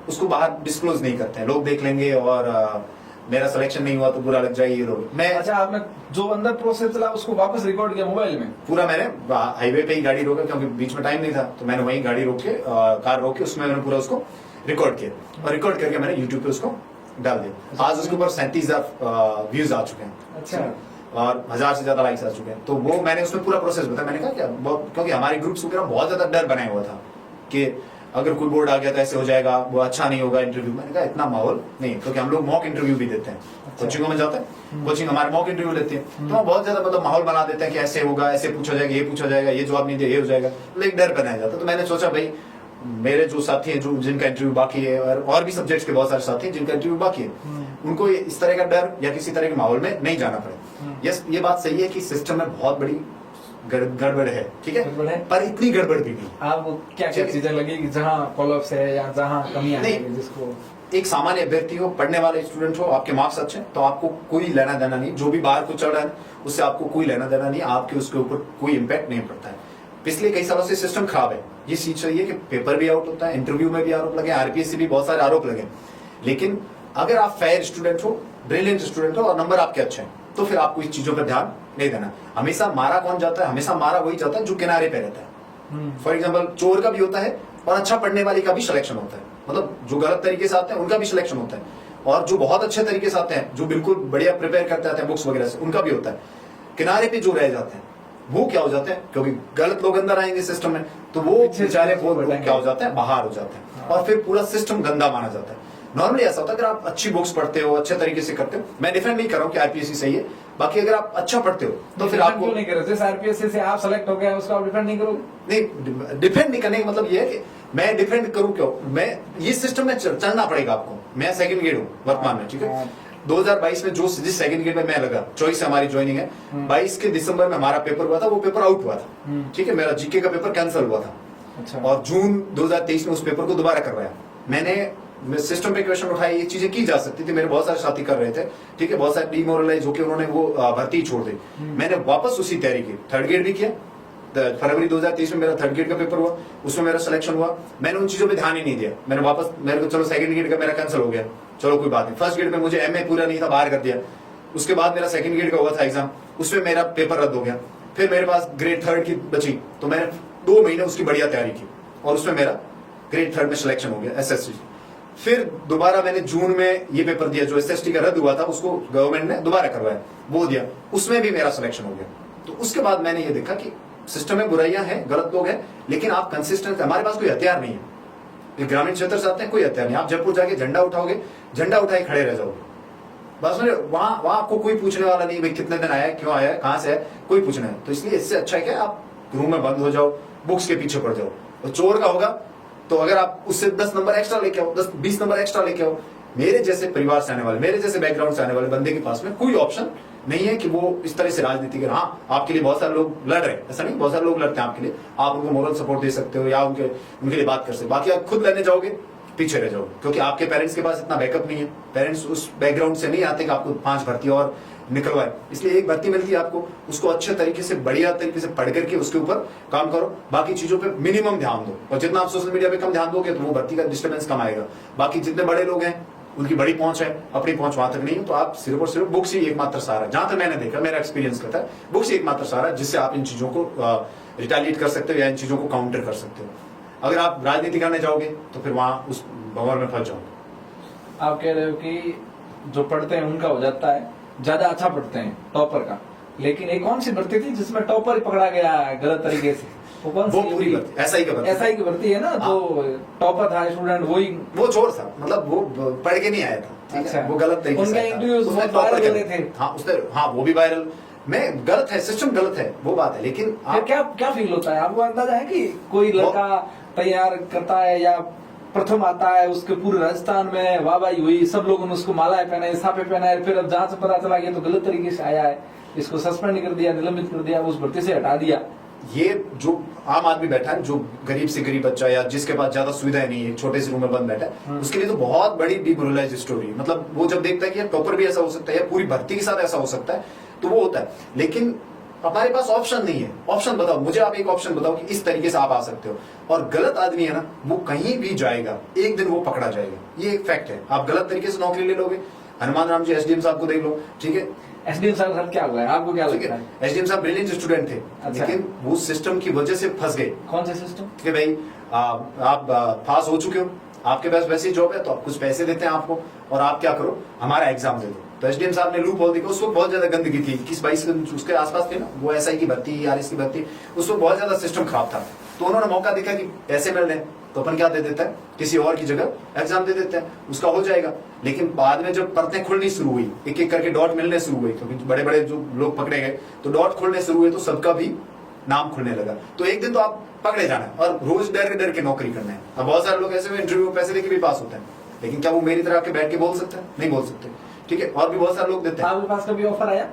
उसको बाहर डिस्क्लोज नहीं करते हैं, लोग देख लेंगे और मेरा सिलेक्शन नहीं हुआ तो बुरा लग जाएगी ये लोग। मैं अच्छा, आपने जो अंदर प्रोसेस चला उसको वापस रिकॉर्ड किया मोबाइल में? पूरा मैंने हाईवे पे ही गाड़ी रोका, क्योंकि बीच में टाइम नहीं था, तो मैंने वहीं गाड़ी रोक के कार रोक के उसमें मैंने पूरा उसको रिकॉर्ड किया और रिकॉर्ड करके मैंने यूट्यूब पे उसको डाल दिया। आज उसके ऊपर 37,000 व्यूज आ चुके हैं। अच्छा। और 1000 से ज्यादा लाइक्स आ चुके हैं। तो वो मैंने उसमें पूरा प्रोसेस बताया। मैंने कहा क्या क्योंकि हमारे ग्रुप्स वगैरह बहुत ज्यादा डर बनाया हुआ था कि अगर कोई बोर्ड आ गया तो ऐसे हो जाएगा, वो अच्छा नहीं होगा इंटरव्यू। मैंने कहा इतना माहौल नहीं, क्योंकि हम लोग मॉक इंटरव्यू भी देते हैं। कोचिंगों में जाते हैं, कोचिंग हमारे मॉक इंटरव्यू लेती है, तो हम बहुत ज्यादा मतलब माहौल बना देते हैं कि ऐसे होगा, ऐसे पूछा जाएगा, ये पूछा जाएगा, ये जवाब नहीं दिया ये हो जाएगा, मतलब एक डर बनाया जाता है। तो मैंने सोचा भाई मेरे जो साथी हैं जो जिनका इंटरव्यू बाकी है और भी सब्जेक्ट्स के बहुत सारे साथी हैं जिनका इंटरव्यू बाकी है, उनको इस तरह का डर या किसी तरह के माहौल में नहीं जाना पड़े। यस, ये बात सही है कि सिस्टम में बहुत बड़ी गड़बड़ है, ठीक गड़बड़ है। है, पर इतनी गड़बड़ भी नहीं। आपको क्या क्या ठीक है। चीजें लगी कि जहाँ कॉलअप्स है या जहाँ कमियां नहीं। हैं जिसको एक सामान्य अभ्यर्थी हो, पढ़ने वाले स्टूडेंट हो, आपके मार्क्स अच्छे हैं, तो आपको कोई लेना देना नहीं। जो भी बाहर को चल रहा है उससे आपको कोई लेना देना नहीं, आपके उसके ऊपर कोई इम्पैक्ट नहीं पड़ता है। पिछले कई सालों से सिस्टम खराब है, ये चीज चाहिए कि पेपर भी आउट होता है, इंटरव्यू में भी आरोप लगे, आरपीएससी भी बहुत सारे आरोप लगे। लेकिन अगर आप फेयर स्टूडेंट हो, ब्रिलियंट स्टूडेंट हो और नंबर आपके अच्छे हैं, तो फिर आपको इस चीजों पर ध्यान नहीं देना। हमेशा मारा कौन जाता है? हमेशा मारा वही जाता है जो किनारे पे रहता है। फॉर एग्जाम्पल चोर का भी होता है और अच्छा पढ़ने वाले का भी सिलेक्शन होता है, मतलब जो गलत तरीके से आते हैं उनका भी सिलेक्शन होता है, और जो बहुत अच्छे तरीके से आते हैं, जो बिल्कुल बढ़िया प्रिपेयर करते आते हैं बुक्स वगैरह से, उनका भी होता है। किनारे पे जो रह जाते हैं वो क्या हो जाते हैं, क्योंकि गलत लोग अंदर आएंगे सिस्टम में, तो वो बेचारे वो लोग क्या हो जाते हैं, बाहर हो जाते हैं, और फिर पूरा सिस्टम गंदा माना जाता है। नॉर्मली ऐसा होता है अगर आप अच्छी बुक्स पढ़ते हो, अच्छे तरीके से करते हो, मैं डिफेंड नहीं कर रहा हूँ कि आरपीएससी सही है, बाकी अगर आप अच्छा पढ़ते हो तो फिर आपको नहीं करो। जैसे आरपीएससी से आप सेलेक्ट हो गए उसका आप डिफेंड नहीं करोगे? नहीं, डिफेंड नहीं करने का मतलब ये है कि मैं डिफेंड करूं क्यों, मैं ये सिस्टम में चलना पड़ेगा आपको। मैं सेकंड ग्रेड हूँ वर्तमान में, ठीक है। 2022 में जो जिस सेकंड ग्रेड में मैं लगा, चॉइस से हमारी ज्वाइनिंग है, 22 के दिसंबर में हमारा पेपर हुआ था, वो पेपर आउट हुआ था, ठीक है, मेरा जीके का पेपर कैंसिल हुआ था। अच्छा। और जून 2023 में उस पेपर को दोबारा करवाया। मैंने सिस्टम पे क्वेश्चन उठाए, ये चीजें की जा सकती थी, मेरे बहुत सारे साथी कर रहे थे, ठीक है, बहुत सारे डिमोरलाइज होकर उन्होंने वो भर्ती छोड़ दी। मैंने वापस उसी तैयारी की, थर्ड ग्रेड भी किया। फरवरी 2023 में मेरा थर्ड ग्रेड का पेपर हुआ, उसमें मेरा सिलेक्शन हुआ। मैंने उन चीजों पे ध्यान ही नहीं दिया, मैंने वापस, मेरे को चलो सेकंड ग्रेड का मेरा कैंसिल हो गया, चलो कोई बात नहीं। फर्स्ट ग्रेड में मुझे एमए पूरा नहीं था, बाहर कर दिया। उसके बाद मेरा सेकंड ग्रेड का हुआ था एग्जाम, उसमें मेरा पेपर रद्द हो गया। फिर मेरे पास ग्रेड थर्ड की बची, तो मैंने 2 महीने उसकी बढ़िया तैयारी की और उसमें मेरा ग्रेड थर्ड में सिलेक्शन हो गया एसएससी। फिर दोबारा मैंने जून में ये पेपर दिया, जो एसएसटी का रद्द हुआ था उसको गवर्नमेंट ने दोबारा करवाया, वो दिया, उसमें भी मेरा सिलेक्शन हो गया। तो उसके बाद मैंने ये देखा कि सिस्टम में बुराइयां हैं, गलत लोग हैं, लेकिन आप कंसिस्टेंट, हमारे पास कोई हथियार नहीं है। ग्रामीण क्षेत्र से आते हैं, कोई हथियार नहीं। आप जयपुर जाके झंडा उठाओगे, झंडा उठाए खड़े रह जाओगे, बस। वहां आपको कोई पूछने वाला नहीं, भाई कितने दिन आया, क्यों आया, कहां से है, कोई पूछना है। तो इसलिए इससे अच्छा है कि आप रूम में बंद हो जाओ, बुक्स के पीछे पड़ जाओ। और चोर का होगा तो अगर आप उससे 10 नंबर एक्स्ट्रा लेके आओ, 10-20 नंबर एक्स्ट्रा लेके आओ। मेरे जैसे परिवार से आने वाले, मेरे जैसे बैकग्राउंड से आने वाले बंदे के पास में कोई ऑप्शन नहीं है कि वो इस तरह से राजनीति कर। हाँ, आपके लिए बहुत सारे लोग लड़ रहे हैं, ऐसा नहीं, बहुत सारे लोग लड़ते हैं आपके लिए, आप उनको मोरल सपोर्ट दे सकते हो या उनके लिए बात कर सकते हो। बाकी आप खुद लेने जाओगे पीछे रह जाओगे, क्योंकि आपके पेरेंट्स के पास इतना बैकअप नहीं है। पेरेंट्स उस बैकग्राउंड से नहीं आते कि आपको 5 भर्ती और निकलवाए। इसलिए एक भर्ती मिलती है आपको, उसको अच्छे तरीके से, बढ़िया तरीके से पढ़ करके उसके ऊपर काम करो। बाकी चीजों पे मिनिमम ध्यान दो, और जितना आप सोशल मीडिया पे कम ध्यान दोगे तो वो भर्ती का डिस्टर्बेंस कम आएगा। बाकी जितने बड़े लोग हैं उनकी बड़ी पहुंच है, अपनी पहुंच वहां तक नहीं है, तो आप सिर्फ और सिर्फ बुक्स ही एकमात्र सहारा, जहां तक मैंने देखा, मेरा एक्सपीरियंस कहता है, बुक्स ही एकमात्र सहारा जिससे आप इन चीजों को रिटेलिएट कर सकते हो या इन चीजों को काउंटर कर सकते हो। अगर आप राजनीति करने जाओगे तो फिर वहां उस भंवर में फंस जाओगे। आप कह रहे हो कि जो पढ़ते हैं उनका हो जाता है, ज्यादा अच्छा पढ़ते हैं टॉपर का, लेकिन एक कौन सी भर्ती थी जिसमें टॉपर पकड़ा गया गलत तरीके से? वो कौन सी? पूरी भर्ती एसआई की भर्ती है ना, तो टॉपर था स्टूडेंट, वो चोर था, मतलब वो पढ़ के नहीं आया था, ठीक है? वो गलत तरीके से उनके इंटरव्यूज बहुत वायरल हो रहे थे। हाँ, उसने, हाँ, वो भी वायरल। मैं गलत है, सिस्टम गलत है, वो बात है, लेकिन क्या फील होता है आपको? अंदाजा है कि कोई लड़का तैयार करता है या प्रथम आता है, उसके पूरे राजस्थान में वाहवाही हुई, सब लोगों ने उसको मालाएं पहनाई, साफे पहनाए, फिर अब जहां से पता चला गया तो गलत तरीके से आया है, इसको सस्पेंड कर दिया, निलंबित कर दिया, उस भर्ती से हटा दिया, ये जो आम आदमी बैठा है, जो गरीब से गरीब बच्चा या जिसके पास ज्यादा सुविधाएं नहीं है, छोटे से रूम में बंद बैठा है, उसके लिए तो बहुत बड़ी डिमोरलाइज स्टोरी है। मतलब वो जब देखता है कि यार टॉपर भी ऐसा हो सकता है या पूरी भर्ती के साथ ऐसा हो सकता है, तो वो होता है। लेकिन हमारे पास ऑप्शन नहीं है। ऑप्शन बताओ मुझे, आप एक ऑप्शन बताओ कि इस तरीके से आप आ सकते हो। और गलत आदमी है ना, वो कहीं भी जाएगा, एक दिन वो पकड़ा जाएगा। ये एक फैक्ट है। आप गलत तरीके से नौकरी ले लोगे, हनुमान राम जी एसडीएम साहब को देख लो, ठीक है। एसडीएम साहब क्या हुआ है, आपको क्या लगता है? एसडीएम साहब ब्रिलियंट स्टूडेंट थे, अच्छा। लेकिन वो सिस्टम की वजह से फंस गए। कौन से सिस्टम? कि भाई आप पास हो चुके हो, आपके पास वैसी जॉब है, तो आप कुछ पैसे देते हैं आपको, और आप क्या करो, हमारा एग्जाम दे दो। तो एसडीएम साहब ने लूप होल देखा। उस वक्त बहुत ज्यादा गंदगी थी, 21-22 उसके आसपास थे ना, वो एसआई की भर्ती, आरएस की भर्ती, उस वक्त बहुत ज्यादा सिस्टम खराब था। तो उन्होंने मौका देखा कि पैसे मिल रहे हैं, तो अपन क्या दे देता है, किसी और की जगह एग्जाम दे देते हैं, उसका हो जाएगा। लेकिन बाद में जब परतें खुलनी शुरू हुई, एक एक करके डॉट मिलने शुरू हुई, क्योंकि बड़े बड़े जो लोग पकड़े गए, तो डॉट खुलने शुरू हुए, तो सबका भी नाम खुलने लगा। तो एक दिन तो आप पकड़े जाना है, और रोज डर के नौकरी करना है। अब बहुत सारे लोग ऐसे में इंटरव्यू में पैसे देके भी पास होते हैं, लेकिन क्या वो मेरी तरह आके बैठ के बोल सकते हैं? नहीं बोल सकते, ठीक है। और भी बहुत सारे लोग देते हैं। आपके पास कभी ऑफर आया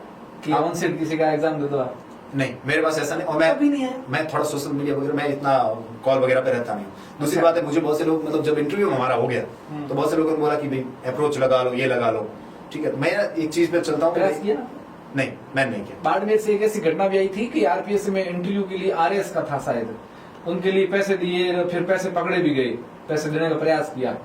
कि ऑन सीट किसी का एग्जाम दे दो आप? नहीं, मेरे पास ऐसा नहीं। और कभी नहीं है। मैं थोड़ा सोशल मीडिया वगैरह, मैं इतना कॉल वगैरह पे रहता नहीं हूँ। दूसरी अच्छा। बात है, मुझे बहुत से लोग, मतलब जब इंटरव्यू हमारा हो गया, तो बहुत से लोगों ने बोला कि भाई अप्रोच लगा लो, ये लगा लो, ठीक है। मैं एक चीज पे चलता हूँ। प्रयास किया ना? नहीं, मैंने नहीं किया। बाड़मेर से एक ऐसी घटना भी आई थी कि आरपीएससी में इंटरव्यू के लिए आरएस का था शायद, उनके लिए पैसे दिए, फिर पैसे पकड़े भी गए, पैसे देने का प्रयास किया।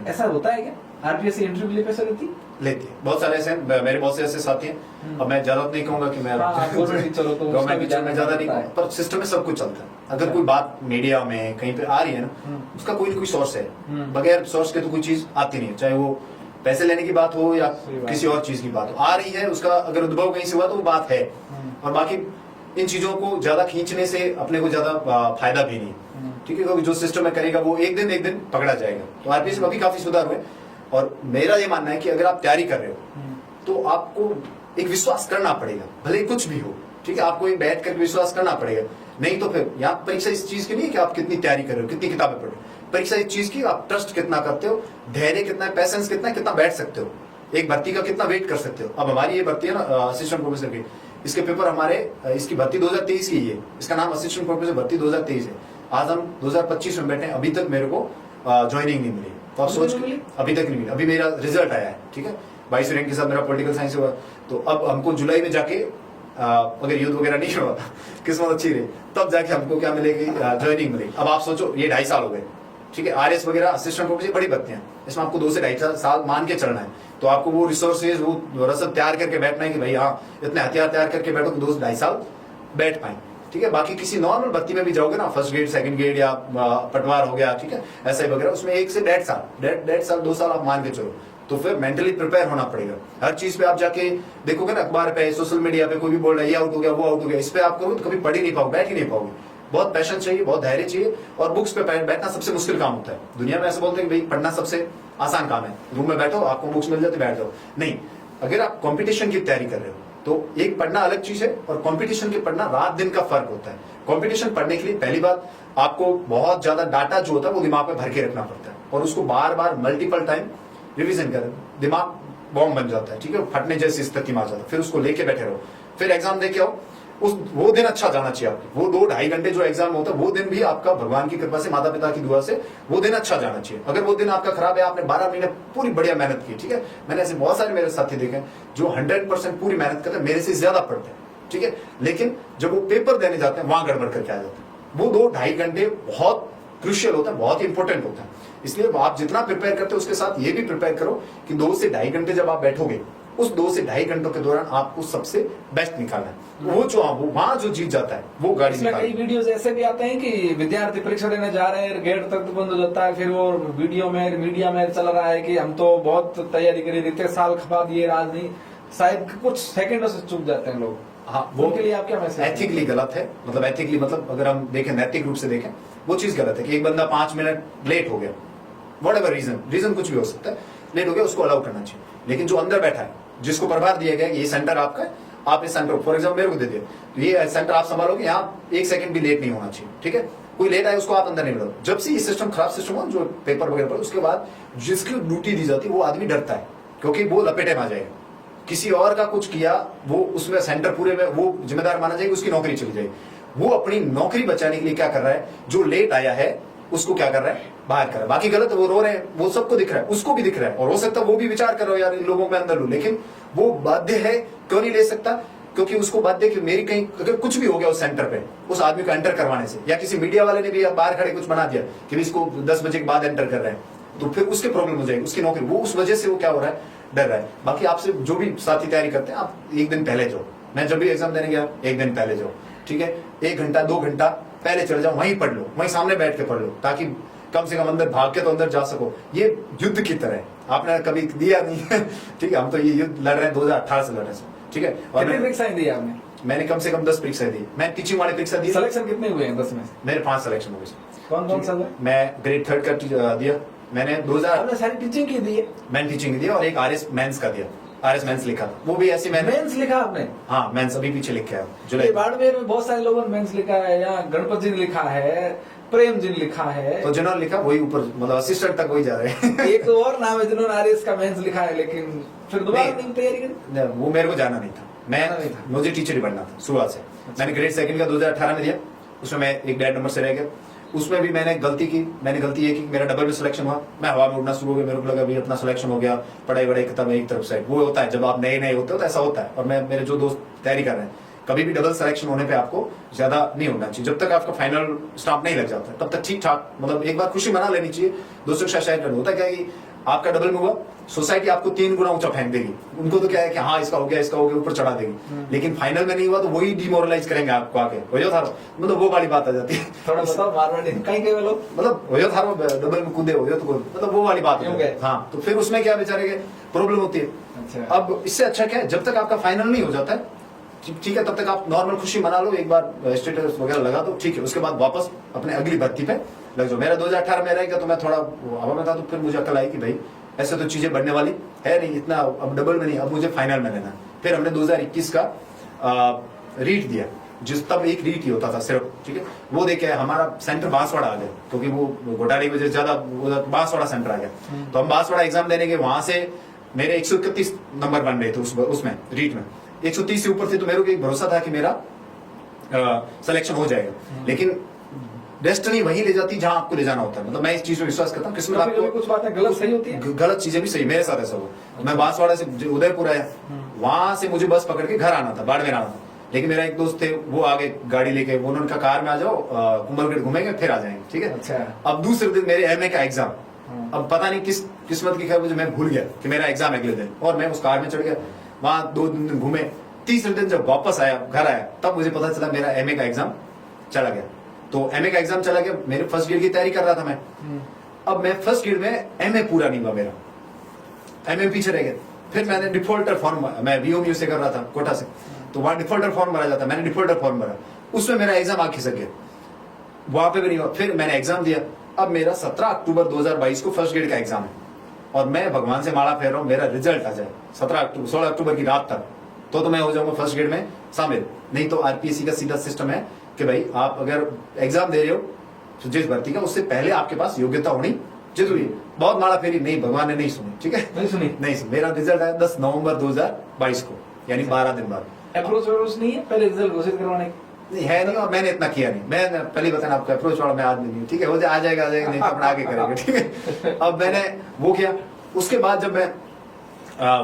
ऐसा होता है क्या? आरपीएससी इंटरव्यू के लिए पैसे देती? लेती है। बहुत सारे ऐसे, मेरे बहुत से ऐसे साथी हैं। अब मैं ज्यादा नहीं कहूंगा कि मैं गवर्नमेंट टीचर हो तो उसका गवर्नमेंट भी टीचर में ज्यादा नहीं होता है। कहूंगा, पर सिस्टम में सब कुछ चलता है। अगर कोई बात मीडिया में कहीं पे आ रही है ना, उसका कोई ना कोई सोर्स है। बगैर सोर्स के तो कोई चीज आती नहीं है, चाहे वो पैसे लेने की बात हो या किसी और चीज की बात हो। आ रही है, उसका अगर उद्भव कहीं से हुआ तो वो बात है। और बाकी इन चीजों को ज्यादा खींचने से अपने को ज्यादा फायदा भी नहीं, ठीक है। क्योंकि जो सिस्टम में करेगा वो एक दिन पकड़ा जाएगा। तो आरपीएससी में अभी काफी सुधार हुए। और मेरा ये मानना है कि अगर आप तैयारी कर रहे हो, तो आपको एक विश्वास करना पड़ेगा, भले कुछ भी हो, ठीक है। आपको एक बैठ कर विश्वास करना पड़ेगा। नहीं तो फिर यहाँ परीक्षा इस चीज की नहीं है कि आप कितनी तैयारी कर रहे हो, कितनी किताबें पढ़ रहे हो। परीक्षा इस चीज की आप ट्रस्ट कितना करते हो, धैर्य कितना है, पैसेंस कितना है, कितना बैठ सकते हो, एक भर्ती का कितना वेट कर सकते हो। अब हमारी ये भर्ती है ना असिस्टेंट प्रोफेसर की, इसके पेपर हमारे, इसकी भर्ती 2023 की है। इसका नाम असिस्टेंट प्रोफेसर भर्ती 2023 है। आज हम 2025 में बैठे हैं, अभी तक मेरे को ज्वाइनिंग नहीं मिली। तो आप सोच, अभी तक नहीं मिली। अभी मेरा रिजल्ट आया है, ठीक है। 22 रैंक के साथ मेरा पॉलिटिकल साइंस हुआ। तो अब हमको जुलाई में जाके, अगर युद्ध वगैरह नहीं हुआ, किस्मत अच्छी रही, तब जाके हमको क्या मिलेगी, ज्वाइनिंग मिलेगी। अब आप सोचो, ये 2.5 साल हो गए, ठीक है। आरएस वगैरह असिस्टेंट प्रोफेसर बड़ी भर्तियां, इसमें आपको 2 से 2.5 साल मान के चलना है। तो आपको वो रिसोर्सेज, वो रसद तैयार करके बैठना है कि भाई हाँ, इतने हथियार तैयार करके बैठो, 2 से 2.5 साल बैठ पाए, ठीक है। बाकी किसी नॉर्मल भर्ती में भी जाओगे ना, फर्स्ट ग्रेड, सेकंड ग्रेड या पटवार हो गया, ठीक है, ऐसा ही वगैरह, उसमें 1 से 1.5 साल, 1.5 साल 2 साल आप मान के चलो। तो फिर मेंटली प्रिपेयर होना पड़ेगा। हर चीज पे आप जाके देखोगे ना, अखबार पे, सोशल मीडिया पे कोई भी बोल रहा है ये आउट हो गया, वो आउट हो गया, इस पे आप करोगे तो कभी पढ़ ही नहीं पाओगे, बैठ ही नहीं पाओगे। बहुत पैशन चाहिए, बहुत धैर्य चाहिए। और बुक्स पे बैठना सबसे मुश्किल काम होता है। दुनिया में ऐसे बोलते हैं कि भाई पढ़ना सबसे आसान काम है, रूम में बैठो, आपको बुक्स मिल जाती, बैठ जाओ। नहीं, अगर आप कंपटीशन की तैयारी कर रहे हो, तो एक पढ़ना अलग चीज है, और कंपटीशन के पढ़ना रात दिन का फर्क होता है। कंपटीशन पढ़ने के लिए पहली बात, आपको बहुत ज्यादा डाटा जो होता है वो दिमाग में भर के रखना पड़ता है, और उसको बार बार मल्टीपल टाइम रिवीजन कर, दिमाग बॉम्ब बन जाता है, ठीक है, फटने जैसी स्थिति में आ जाता है। फिर उसको लेके बैठे रहो, फिर एग्जाम देके आओ। वो दिन अच्छा जाना चाहिए आपको। वो 2-2.5 घंटे जो एग्जाम होता है, वो दिन भी आपका भगवान की कृपा से, माता पिता की दुआ से, वो दिन अच्छा जाना चाहिए। अगर वो दिन आपका खराब है, आपने 12 महीने पूरी बढ़िया मेहनत की, ठीक है। मैंने ऐसे बहुत सारे मेरे साथी देखे हैं जो 100% पूरी मेहनत करते हैं, मेरे से ज्यादा पढ़ते हैं, ठीक है। लेकिन जब वो पेपर देने जाते हैं, वहां गड़बड़ करके आ जाते हैं। वो 2-2.5 घंटे बहुत क्रूशियल होता है, बहुत ही इंपॉर्टेंट होता है। इसलिए आप जितना प्रिपेयर करते हो, उसके साथ ये भी प्रिपेयर करो कि 2 से 2.5 घंटे जब आप बैठोगे, उस 2 से 2.5 घंटों के दौरान आपको सबसे बेस्ट निकालना है। वो जो वहां जो जीत जाता है, वो गाड़ी इसमें कई वीडियोस ऐसे भी आते हैं कि विद्यार्थी परीक्षा देने जा रहे हैं, गेट तक तो बंद हो जाता है, फिर वो वीडियो में, मीडिया में चल रहा है कि हम तो बहुत तैयारी करी, इतने साल खपा दिए, आज नहीं, शायद कुछ सेकंडों से चूक जाते हैं लोग। हाँ, वो के लिए आप क्या मैसेज? एथिकली गलत है। मतलब एथिकली, मतलब अगर हम देखें, नैतिक रूप से देखें, वो चीज गलत है कि एक बंदा 5 मिनट लेट हो गया, व्हाटएवर रीजन कुछ भी हो सकता है, लेट हो गया, उसको अलाउ करना चाहिए। लेकिन जो अंदर बैठा है, जिसको प्रभार दिया गया ये सेंटर आपका है, आप इस सेंटर, फॉर एग्जाम्पल मेरे को दे दिया, तो ये सेंटर आप संभालोगे, यहाँ 1 सेकंड भी लेट नहीं होना चाहिए, ठीक है। कोई लेट आए उसको आप अंदर नहीं बढ़ो। जब से ये सिस्टम खराब सिस्टम हो, जो पेपर वगैरह पर, उसके बाद जिसकी ड्यूटी दी जाती है, वो आदमी डरता है, क्योंकि वो लपेटे में आ जाएगा। किसी और का कुछ किया, वो उसमें सेंटर पूरे में वो जिम्मेदार माना जाएगा, उसकी नौकरी चली जाएगी। वो अपनी नौकरी बचाने के लिए क्या कर रहा है, जो लेट आया है उसको क्या कर रहा है, बाहर कर रहा है। बाकी गलत है, वो रो रहे हैं, वो सबको दिख रहा है, उसको भी दिख रहा है, और हो सकता है वो भी विचार कर रहा हो यार इन लोगों में अंदर लूं, लेकिन वो बाध्य है, क्यों नहीं ले सकता, क्योंकि उसको बाध्य कि मेरी कहीं अगर कुछ भी हो गया उस सेंटर पे उस आदमी को एंटर करवाने से, या किसी मीडिया वाले ने भी बाहर खड़े कुछ बना दिया कि इसको 10 बजे के बाद एंटर कर रहे हैं, तो फिर उसके प्रॉब्लम हो जाएगी, उसकी नौकरी, वो उस वजह से वो क्या हो रहा है, डर रहा है। बाकी आपसे जो भी साथी तैयारी करते हैं, आप एक दिन पहले जाओ, मैं जब भी एग्जाम देने गया एक दिन पहले जाओ, ठीक है, 1 घंटा 2 घंटा पहले चले जाओ, वहीं पढ़ लो, वहीं सामने बैठ के पढ़ लो, ताकि कम से कम अंदर भाग के तो अंदर जा सको। ये युद्ध की तरह है, आपने कभी दिया नहीं है ठीक है, हम तो ये युद्ध लड़ रहे हैं 2018 से लड़ रहे हैं, ठीक है। और कितनी परीक्षाएं दी आपने? मैंने कम से कम 10 परीक्षाएं दी, मैं टीचिंग वाली परीक्षा दी। सिलेक्शन कितने हुए हैं 10 में से? मेरे 5 सिलेक्शन हो गए। कौन कौन सा हुआ? मैं ग्रेड 3 का दिया, मैंने 2000 आपने सारी टीचिंग की दी है? मैंने टीचिंग दिया, और एक आरएस मेंस का दिया, आरएस मेंस लिखा, वो भी ऐसे मैंने मेंस लिखा आपने? हाँ मेंस अभी पीछे लिखा है ये जुलाई। बाड़मेर में बहुत सारे लोगों ने मेंस लिखा है, यहाँ गणपत जी ने लिखा है, प्रेम जी ने लिखा है, तो जिन्होंने लिखा वही ऊपर, मतलब असिस्टेंट तक वही जा रहे हैं एक तो और नाम है जिन्होंने आरएस का मेंस लिखा है, लेकिन फिर दोबारा नहीं। नहीं तैयारी करी? नहीं, वो मेरे को जाना नहीं था, जाना नहीं था। मैं मुझे टीचर ही बनना था शुरुआत से। मैंने ग्रेड 2 का 2018 में दिया, उसमें मैं एक डेढ़ नंबर से रह गया। उसमें भी मैंने गलती ये की मेरा डबल में सिलेक्शन हुआ, मैं हवा में उड़ना शुरू हो गया, मेरे को लगा भाई अपना सिलेक्शन हो गया, पढ़ाई वढ़ाई खत्म है, एक तरफ से वो होता है जब आप नए नए होते हो तो ऐसा होता है। और मेरे जो दोस्त तैयारी कर रहे हैं, कभी भी डबल सिलेक्शन होने पे आपको ज्यादा नहीं होना चाहिए, जब तक आपका फाइनल स्टाम्प नहीं लग जाता तब तक ठीक ठाक, मतलब एक बार खुशी मना लेनी चाहिए। दोस्तों के साथ शायद होता क्या है कि आपका डबल में हुआ, सोसाइटी आपको 3 गुना ऊंचा फेंक देगी, उनको तो क्या है कि हाँ इसका हो गया ऊपर चढ़ा देगी, लेकिन फाइनल में नहीं हुआ तो वही डिमोरलाइज करेंगे आपको आके, हो था मतलब वो वाली बात आ जाती है। थोड़ा बताओ मारवाड़ी कहीं कहीं लोग, मतलब हो था डबल में कूदे हो तो मतलब वो वाली बात हो गई। हाँ, तो फिर उसमें क्या बेचारे के प्रॉब्लम होती है। अच्छा। अब इससे अच्छा क्या है, जब तक आपका फाइनल नहीं हो जाता है ठीक है, तब तक आप नॉर्मल खुशी मना लो, एक बार स्टेटस वगैरह लगा दो, ठीक है, उसके बाद वापस अपने अगली भर्ती पे लग जाओ। मेरा 2018 में रहेगा तो मैं थोड़ा हवा में था, तो फिर मुझे अकल आई कि भाई ऐसे तो चीजें बढ़ने वाली है नहीं इतना, अब डबल में नहीं, अब मुझे फाइनल में लेना। फिर हमने 2021 का रीट दिया, जिस तब एक रीट ही होता था सिर्फ, ठीक है, वो देखे हमारा सेंटर बांसवाड़ा आ गया, क्योंकि वो घोटाले की वजह से ज्यादा बांसवाड़ा सेंटर आ गया। तो हम बांसवाड़ा एग्जाम देने के, वहां से मेरे 131 नंबर बन रहे थे उसमें रीट में, 130 से ऊपर थे, तो मेरे को एक भरोसा था कि मेरा सिलेक्शन हो जाएगा। लेकिन डेस्टिनी वही ले जाती जहां आपको ले जाना होता है, मतलब मैं इस चीज में विश्वास करता हूँ। किस्मत आपको कुछ बातें गलत सही होती है, गलत चीजें भी सही, मेरे साथ ऐसा हुआ। मैं बांसवाड़ा से उदयपुर आया, वहां से मुझे बस पकड़ के घर आना था, बाड़मेर आना था, लेकिन मेरा एक दोस्त थे वो आगे गाड़ी लेके, उन्होंने कहा कार में आ जाओ, कुंभलगढ़ घूमेंगे फिर आ जाएंगे, ठीक है। अच्छा। अब दूसरे दिन मेरे एमए का एग्जाम, अब पता नहीं किस किस्मत की खैर मुझे, मैं भूल गया कि मेरा एग्जाम अगले दिन, और मैं उस कार में चढ़ गया, वहां 2 दिन घूमे, तीसरे दिन जब वापस आया घर आया तब मुझे पता चला मेरा एमए का एग्जाम चला गया। तो एमए का एग्जाम चला गया, मेरे फर्स्ट ग्रेड की तैयारी कर रहा था मैं। अब मैं फर्स्ट ग्रेड में एमए पूरा नहीं हुआ, मेरा एमए पीछे रह गया। फिर मैंने डिफॉल्टर फॉर्म, मैं वीओम्यू से कर रहा था कोटा से, तो वहां डिफॉल्टर फॉर्म भरा जाता, मैंने डिफॉल्टर फॉर्म भरा, उसमें मेरा एग्जाम आ खिसक गया, वहां पे भी नहीं हुआ। फिर मैंने एग्जाम दिया, अब मेरा 17 अक्टूबर 2022 को फर्स्ट ग्रेड का एग्जाम है, और मैं भगवान से माला फेर रहा हूं मेरा रिजल्ट आ जाए 16 अक्टूबर की रात तक, तो मैं हो जाऊंगा फर्स्ट ग्रेड में शामिल। नहीं तो आरपीएससी का सीधा सिस्टम है कि भाई आप अगर एग्जाम दे रहे हो जिस भर्ती का, उससे पहले आपके पास योग्यता होनी जरूरी है। बहुत माला फेरी नहीं, भगवान ने नहीं सुनी, ठीक है, नहीं सुनी। मेरा रिजल्ट आया 10 नवंबर 2022 को, यानी 12 दिन बाद। अप्रोच नहीं है पहले रिजल्ट घोषित करवाने की? नहीं है नहीं, और मैंने इतना किया नहीं, मैं पहले बताना आपको अप्रोच वाला मैं आदमी नहीं, ठीक है, हो जाए आ जाएगा नहीं तो अपना आगे करेंगे, ठीक है। अब मैंने वो किया, उसके बाद जब मैं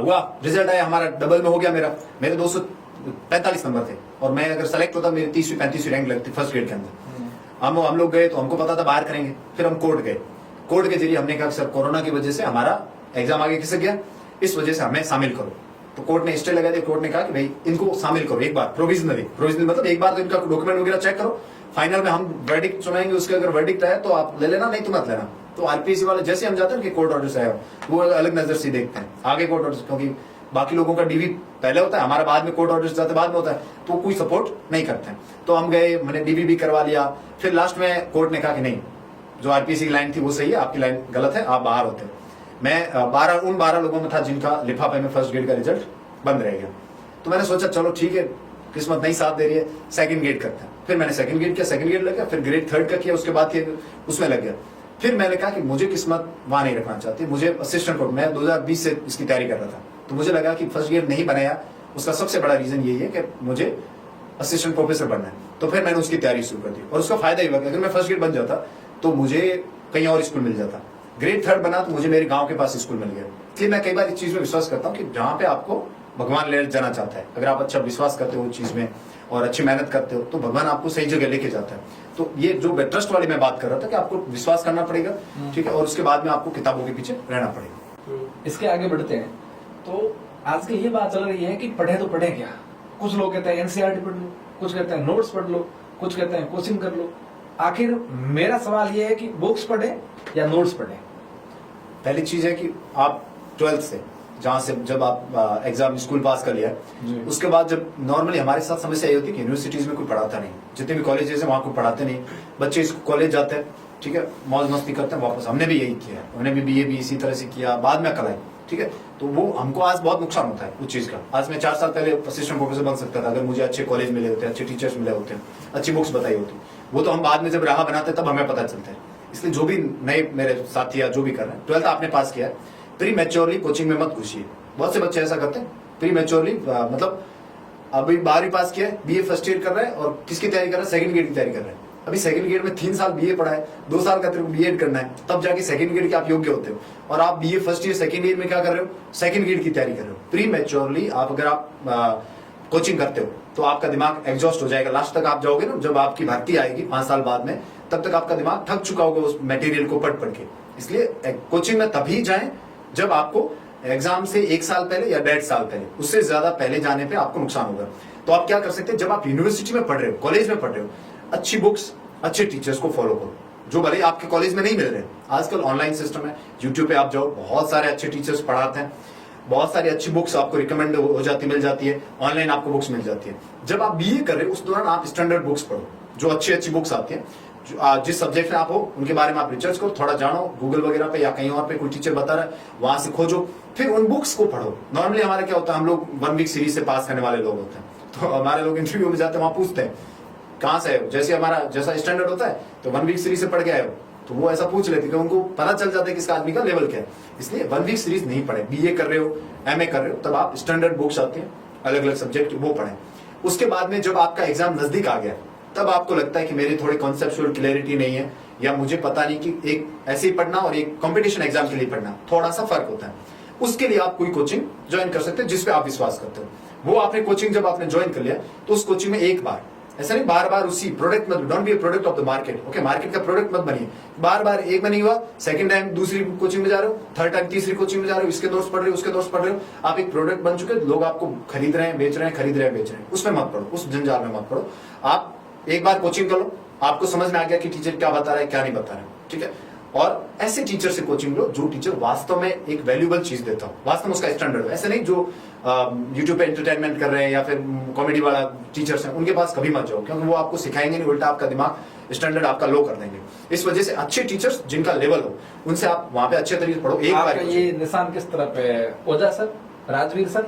हुआ रिजल्ट आया, हमारा डबल में हो गया, मेरे 245 नंबर थे, और मैं अगर सेलेक्ट होता मेरी 30वीं 35वीं रैंक लगती फर्स्ट ग्रेड के अंदर। हम लोग गए तो हमको पता था बाहर करेंगे, फिर हम कोर्ट गए, कोर्ट के जरिए हमने कहा सर कोरोना की वजह से हमारा एग्जाम आगे खिसक गया, इस वजह से हमें शामिल करो। तो कोर्ट ने स्टे लगा दिया, कोर्ट ने कहा कि भाई इनको शामिल करो एक बार प्रोविजनली मतलब एक बार तो इनका डॉक्यूमेंट वगैरह चेक करो, फाइनल में हम वर्डिक्ट सुनाएंगे, उसके अगर वर्डिक्ट आया तो आप ले लेना, नहीं तो मत लेना। तो आरपीएससी वाले जैसे हम जाते हैं कि कोर्ट ऑर्डर से आया, वो अलग नजर से देखते हैं आगे कोर्ट ऑर्डर, क्योंकि बाकी लोगों का डीवी पहले होता है, हमारा बाद में कोर्ट ऑर्डर जाते बाद में होता है, तो कोई सपोर्ट नहीं करते हैं। तो हम गए, मैंने डीवी भी करवा लिया, फिर लास्ट में कोर्ट ने कहा कि नहीं, जो आरपीएससी की लाइन थी वो सही है, आपकी लाइन गलत है, आप बाहर होते हैं। मैं 12 लोगों में था जिनका लिफाफे में फर्स्ट ग्रेड का रिजल्ट बंद रह गया। तो मैंने सोचा चलो ठीक है, किस्मत नहीं साथ दे रही है, सेकंड ग्रेड करते हैं। फिर मैंने सेकंड ग्रेड किया, सेकंड ग्रेड लग गया, फिर ग्रेड 3 का किया, उसके बाद उसमें लग गया। फिर मैंने कहा कि मुझे किस्मत वहां नहीं रखना चाहती, मुझे असिस्टेंट कोर्ट, मैं 2020 से इसकी तैयारी कर रहा था, तो मुझे लगा कि फर्स्ट ग्रेड नहीं बनाया, उसका सबसे बड़ा रीजन यही है कि मुझे असिस्टेंट प्रोफेसर बनना है, तो फिर मैंने उसकी तैयारी शुरू कर दी और उसका फायदा ही हुआ कि अगर मैं फर्स्ट ग्रेड बन जाता तो मुझे कहीं और स्कूल मिल जाता, ग्रेड 3 बना तो मुझे मेरे गांव के पास स्कूल मिल गया। इसलिए मैं कई बार इस चीज में विश्वास करता हूँ कि जहां पे आपको भगवान ले जाना चाहता है, अगर आप अच्छा विश्वास करते हो उस चीज में और अच्छी मेहनत करते हो तो भगवान आपको सही जगह लेके जाता है। तो ये जो ट्रस्ट वाली मैं बात कर रहा था कि आपको विश्वास करना पड़ेगा, ठीक है, और उसके बाद में आपको किताबों के पीछे रहना पड़ेगा। इसके आगे बढ़ते हैं तो आजकल ये बात चल रही है कि पढ़े तो पढ़े क्या। कुछ लोग कहते हैं एनसीईआरटी पढ़ लो, कुछ कहते हैं नोट्स पढ़ लो, कुछ कहते हैं कोचिंग कर लो। आखिर मेरा सवाल ये है कि बुक्स पढ़े या नोट्स पढ़े। पहली चीज है कि आप 12th से जहां से जब आप एग्जाम स्कूल पास कर लिया, उसके बाद जब नॉर्मली हमारे साथ समस्या ये होती है कि यूनिवर्सिटीज में कोई पढ़ाता नहीं, जितने भी कॉलेजेस हैं वहां कोई पढ़ाते नहीं, बच्चे कॉलेज जाते हैं, ठीक है, मौज मस्ती करते हैं, वापस। हमने भी यही किया, उन्हें भी बीए भी इसी तरह से किया, बाद में अकल आई, ठीक है। तो वो हमको आज बहुत नुकसान होता है उस चीज का। आज मैं 4 साल पहले असिस्टेंट प्रोफेसर बन सकता था अगर मुझे अच्छे कॉलेज मिले होते, अच्छे टीचर्स मिले होते, अच्छी बुक्स बताई होती। वो तो हम बाद में जब राह बनाते तब हमें पता चलता है। इसलिए जो भी नए मेरे साथी या जो भी कर रहे हैं, 12th आपने पास किया है, प्री मैच्योरली कोचिंग में मत घुसिए। बहुत से बच्चे ऐसा करते हैं, प्री मैच्योरली मतलब अभी 12वीं पास किया है, बीए फर्स्ट ईयर कर रहा है और किसकी तैयारी कर रहा है, सेकंड ग्रेड की तैयारी कर रहा है। अभी सेकंड ग्रेड में 3 साल बीए पढ़ा है, 2 साल का तेरे को बीएड करना है, तब जाके सेकंड ग्रेड के आप योग्य होते हो। और आप BA first year second year में क्या कर रहे हो, सेकंड ग्रेड की तैयारी कर रहे हो। प्री मैच्योरली आप अगर आप कोचिंग करते हो तो आपका दिमाग एग्जॉस्ट हो जाएगा। लास्ट तक आप जाओगे ना, जब आपकी भर्ती आएगी 5 साल बाद में, तब तक आपका दिमाग थक चुका होगा उस मटेरियल को पढ़ पढ़ के। इसलिए कोचिंग में तभी जाएं जब आपको एग्जाम से 1 साल पहले या 1.5 साल पहले, उससे ज्यादा पहले जाने पे आपको नुकसान होगा। तो आप क्या कर सकते हैं, जब आप यूनिवर्सिटी में पढ़ रहे हो, कॉलेज में पढ़ रहे हो, अच्छी बुक्स, अच्छे टीचर्स को फॉलो करो जो भले आपके कॉलेज में नहीं मिल रहे। आजकल ऑनलाइन सिस्टम है, यूट्यूब पे आप जाओ, बहुत सारे अच्छे टीचर्स पढ़ाते हैं, बहुत सारी अच्छी बुक्स आपको रिकमेंड हो जाती मिल जाती है, ऑनलाइन आपको बुक्स मिल जाती है। जब आप बीए कर रहे हो उस दौरान आप स्टैंडर्ड बुक्स पढ़ो, जो अच्छी अच्छी बुक्स आती है, जिस सब्जेक्ट में आप हो उनके बारे में आप रिसर्च करो, थोड़ा जानो, गूगल वगैरह पे या कहीं और पे कोई टीचर बता रहा है वहां से खोजो, फिर उन बुक्स को पढ़ो। नॉर्मली हमारा क्या होता है, हम लोग 1 वीक सीरीज से पास करने वाले लोग होते हैं, तो हमारे लोग इंटरव्यू में जाते हैं, वहां पूछते हैं कहां से है, जैसे हमारा जैसा स्टैंडर्ड होता है तो 1 वीक सीरीज से पढ़ के आए हो, तो वो ऐसा पूछ लेते हैं कि उनको पता चल जाता है कि इसका आदमी का लेवल क्या है। इसलिए 1 वीक सीरीज नहीं पढ़े। बीए कर रहे हो, एमए कर रहे हो, तब आप स्टैंडर्ड बुक्स आती हैं अलग अलग सब्जेक्ट, वो पढ़ें। उसके बाद में जब आपका एग्जाम नजदीक आ गया, तब आपको लगता है कि मेरी थोड़ी कॉन्सेप्चुअल क्लैरिटी नहीं है, या मुझे पता नहीं कि एक ऐसे ही पढ़ना और एक कंपटीशन एग्जाम के लिए पढ़ना थोड़ा सा फर्क होता है, उसके लिए आप कोई कोचिंग ज्वाइन कर सकते हैं जिसपे आप विश्वास करते हो। वो आपने कोचिंग जब आपने ज्वाइन कर लिया तो उस कोचिंग में एक बार, ऐसा नहीं बार बार उसी प्रोडक्ट मत, don't be a product of the market, okay, market का प्रोडक्ट मत बनिए। बार बार एक में नहीं हुआ, सेकंड टाइम दूसरी कोचिंग में जा रहे हो, थर्ड टाइम तीसरी कोचिंग में जा रहे हो, इसके नोट्स पढ़ रहे हो, उसके नोट्स पढ़ रहे हो, आप एक प्रोडक्ट बन चुके, लोग आपको खरीद रहे हैं, बेच रहे हैं, खरीद रहे हैं, बेच रहे हैं, उसमें मत पढ़ो, उस जंजाल में मत पढ़ो। आप एक बार कोचिंग कर लो, आपको समझ में आ गया कि टीचर क्या बता रहा है क्या नहीं बता रहा है, ठीक है, और ऐसे टीचर से कोचिंग लो जो टीचर वास्तव में एक वैल्यूएबल चीज देता हो, वास्तव में उसका स्टैंडर्ड हो। ऐसे नहीं जो यूट्यूब पे एंटरटेनमेंट कर रहे हैं या फिर कॉमेडी वाला टीचर्स हैं, उनके पास कभी मत जाओ, क्योंकि वो आपको सिखाएंगे नहीं, उल्टा आपका दिमाग स्टैंडर्ड आपका लो कर देंगे। इस वजह से अच्छे टीचर्स जिनका लेवल हो उनसे आप वहां पे अच्छे तरीके से पढ़ो। एक बार ये निशान किस तरह पे, ओझा सर, राजवीर सर,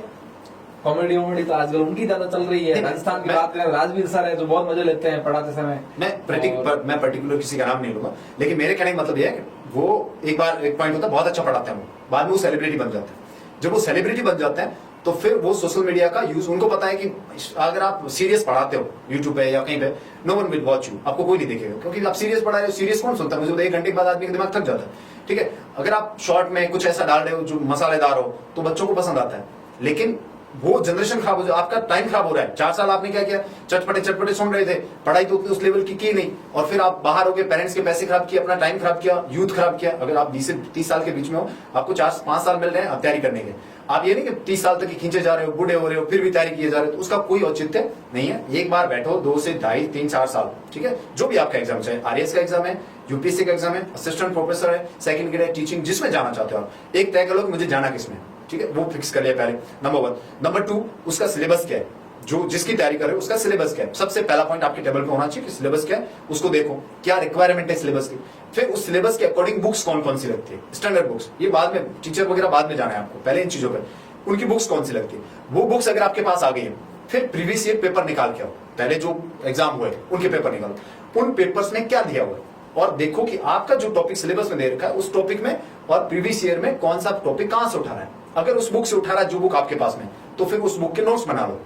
कॉमेडी वॉमेडी तो आजकल उनकी ज्यादा चल रही है। राजस्थान की बात करें, राजवीर सर है जो बहुत मजे लेते हैं पढ़ाते समय। मैं पर्टिकुलर किसी का नाम नहीं लूंगा, लेकिन मेरे कहने का मतलब यह है कि वो एक बार एक पॉइंट होता है बहुत अच्छा पढ़ाते हैं, वो बाद में वो सेलिब्रिटी बन जाते हैं। जब वो सेलिब्रिटी बन जाते हैं तो फिर वो सोशल मीडिया का यूज, उनको पता है कि अगर आप सीरियस पढ़ाते हो यूट्यूब पे या कहीं पे, no one will watch you, आपको कोई नहीं देखेगा, क्योंकि आप सीरियस पढ़ा रहे हो। सीरियस कौन सुनता है, मुझे 1 घंटे के बाद आदमी का दिमाग थक जाता है, ठीक है। अगर आप शॉर्ट में कुछ ऐसा डाल रहे हो जो मसालेदार हो तो बच्चों को पसंद आता है, लेकिन वो जनरेशन खराब हो जाए, आपका टाइम खराब हो रहा है। 4 साल आपने क्या किया, चटपटे सुन रहे थे, पढ़ाई तो उस लेवल की नहीं, और फिर आप बाहर हो गए, पेरेंट्स के पैसे खराब किए, अपना टाइम खराब किया, यूथ खराब किया। अगर आप 20 से 30 साल के बीच में हो, आपको 4-5 साल मिल रहे हैं अब तैयारी करने के, आप ये नहीं कि 30 साल तक ही खींचे जा रहे हो, बूढ़े हो रहे हो, फिर भी तैयारी किए जा रहे हो, तो उसका कोई औचित्य नहीं है। एक बार बैठो, 2 से 2.5, 3, 4 साल, ठीक है, जो भी आपका एग्जाम, चाहे आरएएस का एग्जाम है, यूपीएससी का एग्जाम है, असिस्टेंट प्रोफेसर है, सेकंड ग्रेड है, टीचिंग, जिसमें जाना चाहते हो आप, एक तय करो कि मुझे जाना किसमें, ठीक है, वो फिक्स कर लिया पहले, नंबर 1। नंबर 2, उसका सिलेबस क्या है, जो जिसकी तैयारी कर रहे हो उसका सिलेबस क्या है। सबसे पहला पॉइंट आपके टेबल पे होना चाहिए कि सिलेबस क्या है, उसको देखो क्या रिक्वायरमेंट है सिलेबस की। फिर उस सिलेबस के अकॉर्डिंग बुक्स कौन कौन सी लगती है, स्टैंडर्ड बुक्स, ये बाद में, टीचर वगैरह बाद में जाना है आपको, पहले इन चीजों पर उनकी बुक्स कौन सी लगती है। वो बुक्स अगर आपके पास आ गई है, फिर प्रीवियस ईयर पेपर निकाल के आओ, पहले जो एग्जाम हुए उनके पेपर निकालो, उन पेपर्स में क्या दिया हुआ है, और देखो कि आपका जो टॉपिक सिलेबस में दे रखा है उस टॉपिक में और प्रीवियस ईयर में कौन सा टॉपिक कहां से उठा रहा है। अगर उस बुक से उठा रहा है जो बुक आपके पास में, तो फिर उस बुक के नोट्स बना लो।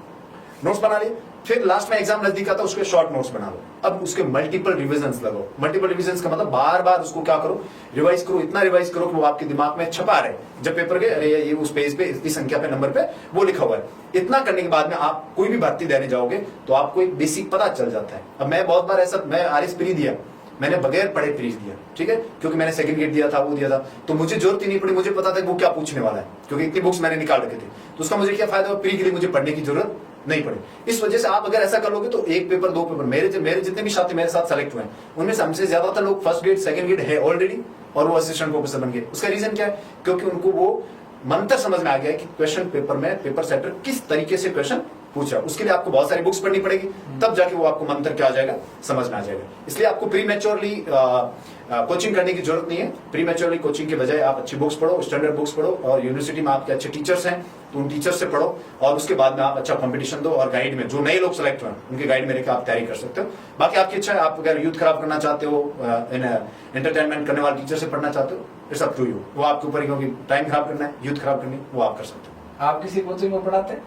नोट्स बना लिए, फिर लास्ट में एग्जाम नजदीक आता है, उसके शॉर्ट नोट्स बना लो। अब उसके मल्टीपल रिविजन्स लगाओ। मल्टीपल रिविजन्स का मतलब बार बार उसको क्या करो, रिवाइज करो, इतना रिवाइज करो कि वो आपके दिमाग में छपा रहे। जब पेपर के अरे ये उस पेज पे इतनी संख्या पे नंबर पे वो लिखा हुआ है। इतना करने के बाद में आप कोई भी भर्ती देने जाओगे तो आपको एक बेसिक पता चल जाता है। अब मैं बहुत बार ऐसा, मैं आरएस प्री दिया, मैंने बगैर पढ़े प्रीज दिया, ठीक है, क्योंकि मैंने सेकंड गेट दिया था, वो दिया था, तो मुझे जरूरत ही नहीं पड़ी, मुझे पता था कि वो क्या पूछने वाला है, क्योंकि इतनी बुक्स मैंने निकाल रखी थी। तो उसका मुझे क्या फायदा, प्री के लिए मुझे पढ़ने की जरूरत नहीं पड़ी। इस वजह से आप अगर ऐसा कर लोगे तो एक पेपर दो पेपर, मेरे जितने भी छात्र मेरे साथ सेलेक्ट हुए हैं उनमें से हमसे ज्यादातर लोग फर्स्ट ग्रेड सेकंड ग्रेड है ऑलरेडी और वो असिस्टेंट प्रोफेसर बन गए। उसका रीजन क्या है, क्योंकि उनको वो मंत्र समझ में आ गया है कि क्वेश्चन पेपर में पेपर सेटर किस तरीके से क्वेश्चन पूछ रहा है। उसके लिए आपको बहुत सारी बुक्स पढ़नी पड़ेगी, तब जाके वो आपको मंत्र क्या आ जाएगा, समझ में आ जाएगा। इसलिए आपको प्री मैच्योरली कोचिंग करने की जरूरत नहीं है। प्री मैच्योरली कोचिंग के बजाय आप अच्छी बुक्स पढ़ो, स्टैंडर्ड बुक्स पढ़ो, और यूनिवर्सिटी में आपके अच्छे टीचर्स हैं तो उन टीचर से पढ़ो, और उसके बाद में आप अच्छा कंपटीशन दो, और गाइड में जो नए लोग सेलेक्ट हुए उनके गाइड में रहकर आप तैयारी कर सकते हो। बाकी आपकी इच्छा है, आप अगर यूथ खराब करना चाहते हो, एंटरटेनमेंट करने वाले टीचर से पढ़ना चाहते हो, इट्स अप टू यू, वो आपके ऊपर, क्योंकि टाइम खराब करना है, यूथ खराब करनी है, वो आप कर सकते हो। आप किसी कोचिंग में पढ़ाते हैं?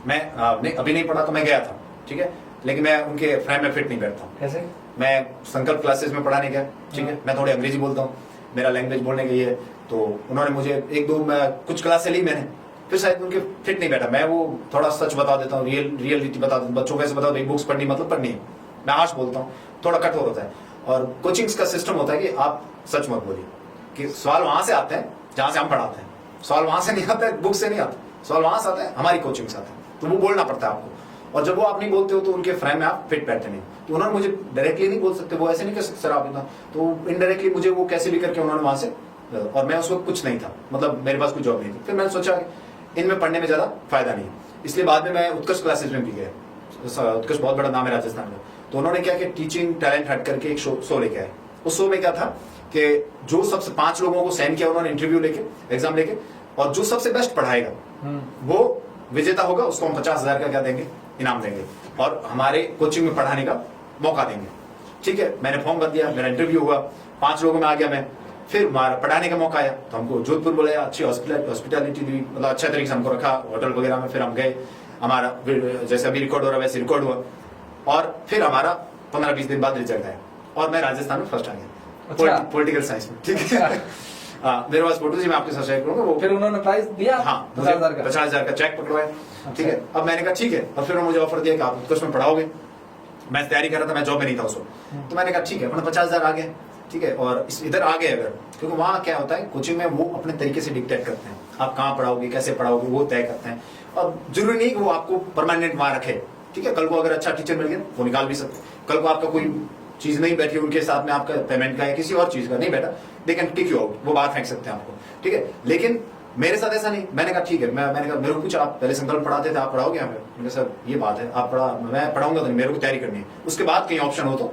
मैं नहीं, अभी नहीं पढ़ा, तो मैं गया था, ठीक है, लेकिन मैं उनके फ्रेम में फिट नहीं बैठता हूँ। कैसे? मैं संकल्प क्लासेस में पढ़ाने गया, ठीक है, मैं थोड़ी अंग्रेजी बोलता हूँ, मेरा लैंग्वेज बोलने का ये है, तो उन्होंने मुझे एक दो कुछ क्लासें ली मैंने, फिर शायद उनके फिट नहीं बैठा। मैं वो थोड़ा सच बता देता हूँ, रियलिटी बता देता हूँ, बच्चों को ऐसे बता दो बुक्स पढ़नी मतलब पढ़नी है, मैं आज बोलता हूँ, थोड़ा कठोर होता है। और कोचिंग्स का सिस्टम होता है कि आप सच मत बोलिए, कि सवाल वहां से आते हैं जहां से हम पढ़ाते हैं, सवाल वहां से नहीं आता है, बुक से नहीं आता, सवाल वहां से आता है, हमारी कोचिंग से आता है, तो वो बोलना पड़ता है आपको। और जब वो आप नहीं बोलते हो तो उनके फ्रेम में आप फिट बैठते नहीं। तो उन्होंने मुझे डायरेक्टली नहीं बोल सकते, वो ऐसे नहीं कर सकते सर आप इतना, तो इनडायरेक्टली मुझे वो कैसे भी करके उन्होंने वहां से, और मैं उस वक्त कुछ नहीं था, मतलब मेरे पास कोई जॉब नहीं थी। फिर मैंने सोचा इनमें पढ़ने में ज्यादा फायदा नहीं है, इसलिए बाद में मैं उत्कर्ष क्लासेस में भी गया। उत्कर्ष बहुत बड़ा नाम है राजस्थान में। तो उन्होंने क्या किया, टीचिंग टैलेंट हट करके एक शो लेके आए। उस शो में क्या था कि जो सबसे 5 लोगों को साइन किया उन्होंने इंटरव्यू लेके, एग्जाम लेके, और जो सबसे बेस्ट पढ़ाएगा वो विजेता होगा, उसको हम 50,000 का क्या देंगे, इनाम देंगे, और हमारे कोचिंग में पढ़ाने का मौका देंगे। ठीक है, मैंने फॉर्म भर दिया, मेरा इंटरव्यू हुआ, 5 लोगों में आ गया मैं। फिर हमारा पढ़ाने का मौका आया तो हमको जोधपुर बुलाया, अच्छी हॉस्पिटैलिटी दी, मतलब अच्छे तरीके से हमको रखा होटल वगैरह में। फिर हम गए, हमारा जैसे अभी रिकॉर्ड हो रहा है वैसे रिकॉर्ड हुआ, और फिर हमारा 15-20 दिन बाद रिजल्ट आया और मैं राजस्थान में फर्स्ट आ गया, पॉलिटिकल साइंस में। ठीक है, मेरे पास फोटो जी मैं आपके साथ शेयर करूंगा। वो फिर उन्होंने प्राइस दिया? हाँ, 50,000 का चेक पकड़वाया। ठीक है, अब मैंने कहा ठीक है, और फिर उन्होंने मुझे ऑफर दिया कि आप उत्कर्ष में पढ़ाओगे। मैं तैयारी कर रहा था, मैं जॉब में नहीं था उस वक्त, तो मैंने कहा ठीक है, अपना 50,000 आ गया। ठीक है, और इधर आ गए अगर, क्योंकि वहाँ क्या होता है कोचिंग में, वो अपने तरीके से डिक्टेट करते हैं, आप कहाँ पढ़ाओगे, कैसे पढ़ाओगे, वो तय करते हैं। और जरूरी नहीं कि वो आपको परमानेंट वहां रखे। ठीक है, कल को अगर अच्छा टीचर मिल गया वो निकाल भी सकते, कल को आपका कोई चीज नहीं बैठी उनके साथ में, आपका पेमेंट का या किसी और चीज का नहीं बैठा, they can kick you out, वो बाहर फेंक सकते हैं आपको। ठीक है, लेकिन मेरे साथ ऐसा नहीं। मैंने कहा ठीक है, मैंने कहा, मेरे को पूछा आप पहले संकल्प पढ़ाते थे, आप पढ़ाओगे यहाँ पे? मैंने कहा सर ये बात है, आप पढ़ा, मैं पढ़ाऊंगा तो नहीं, मेरे को तैयारी करनी है, उसके बाद कहीं ऑप्शन हो तो।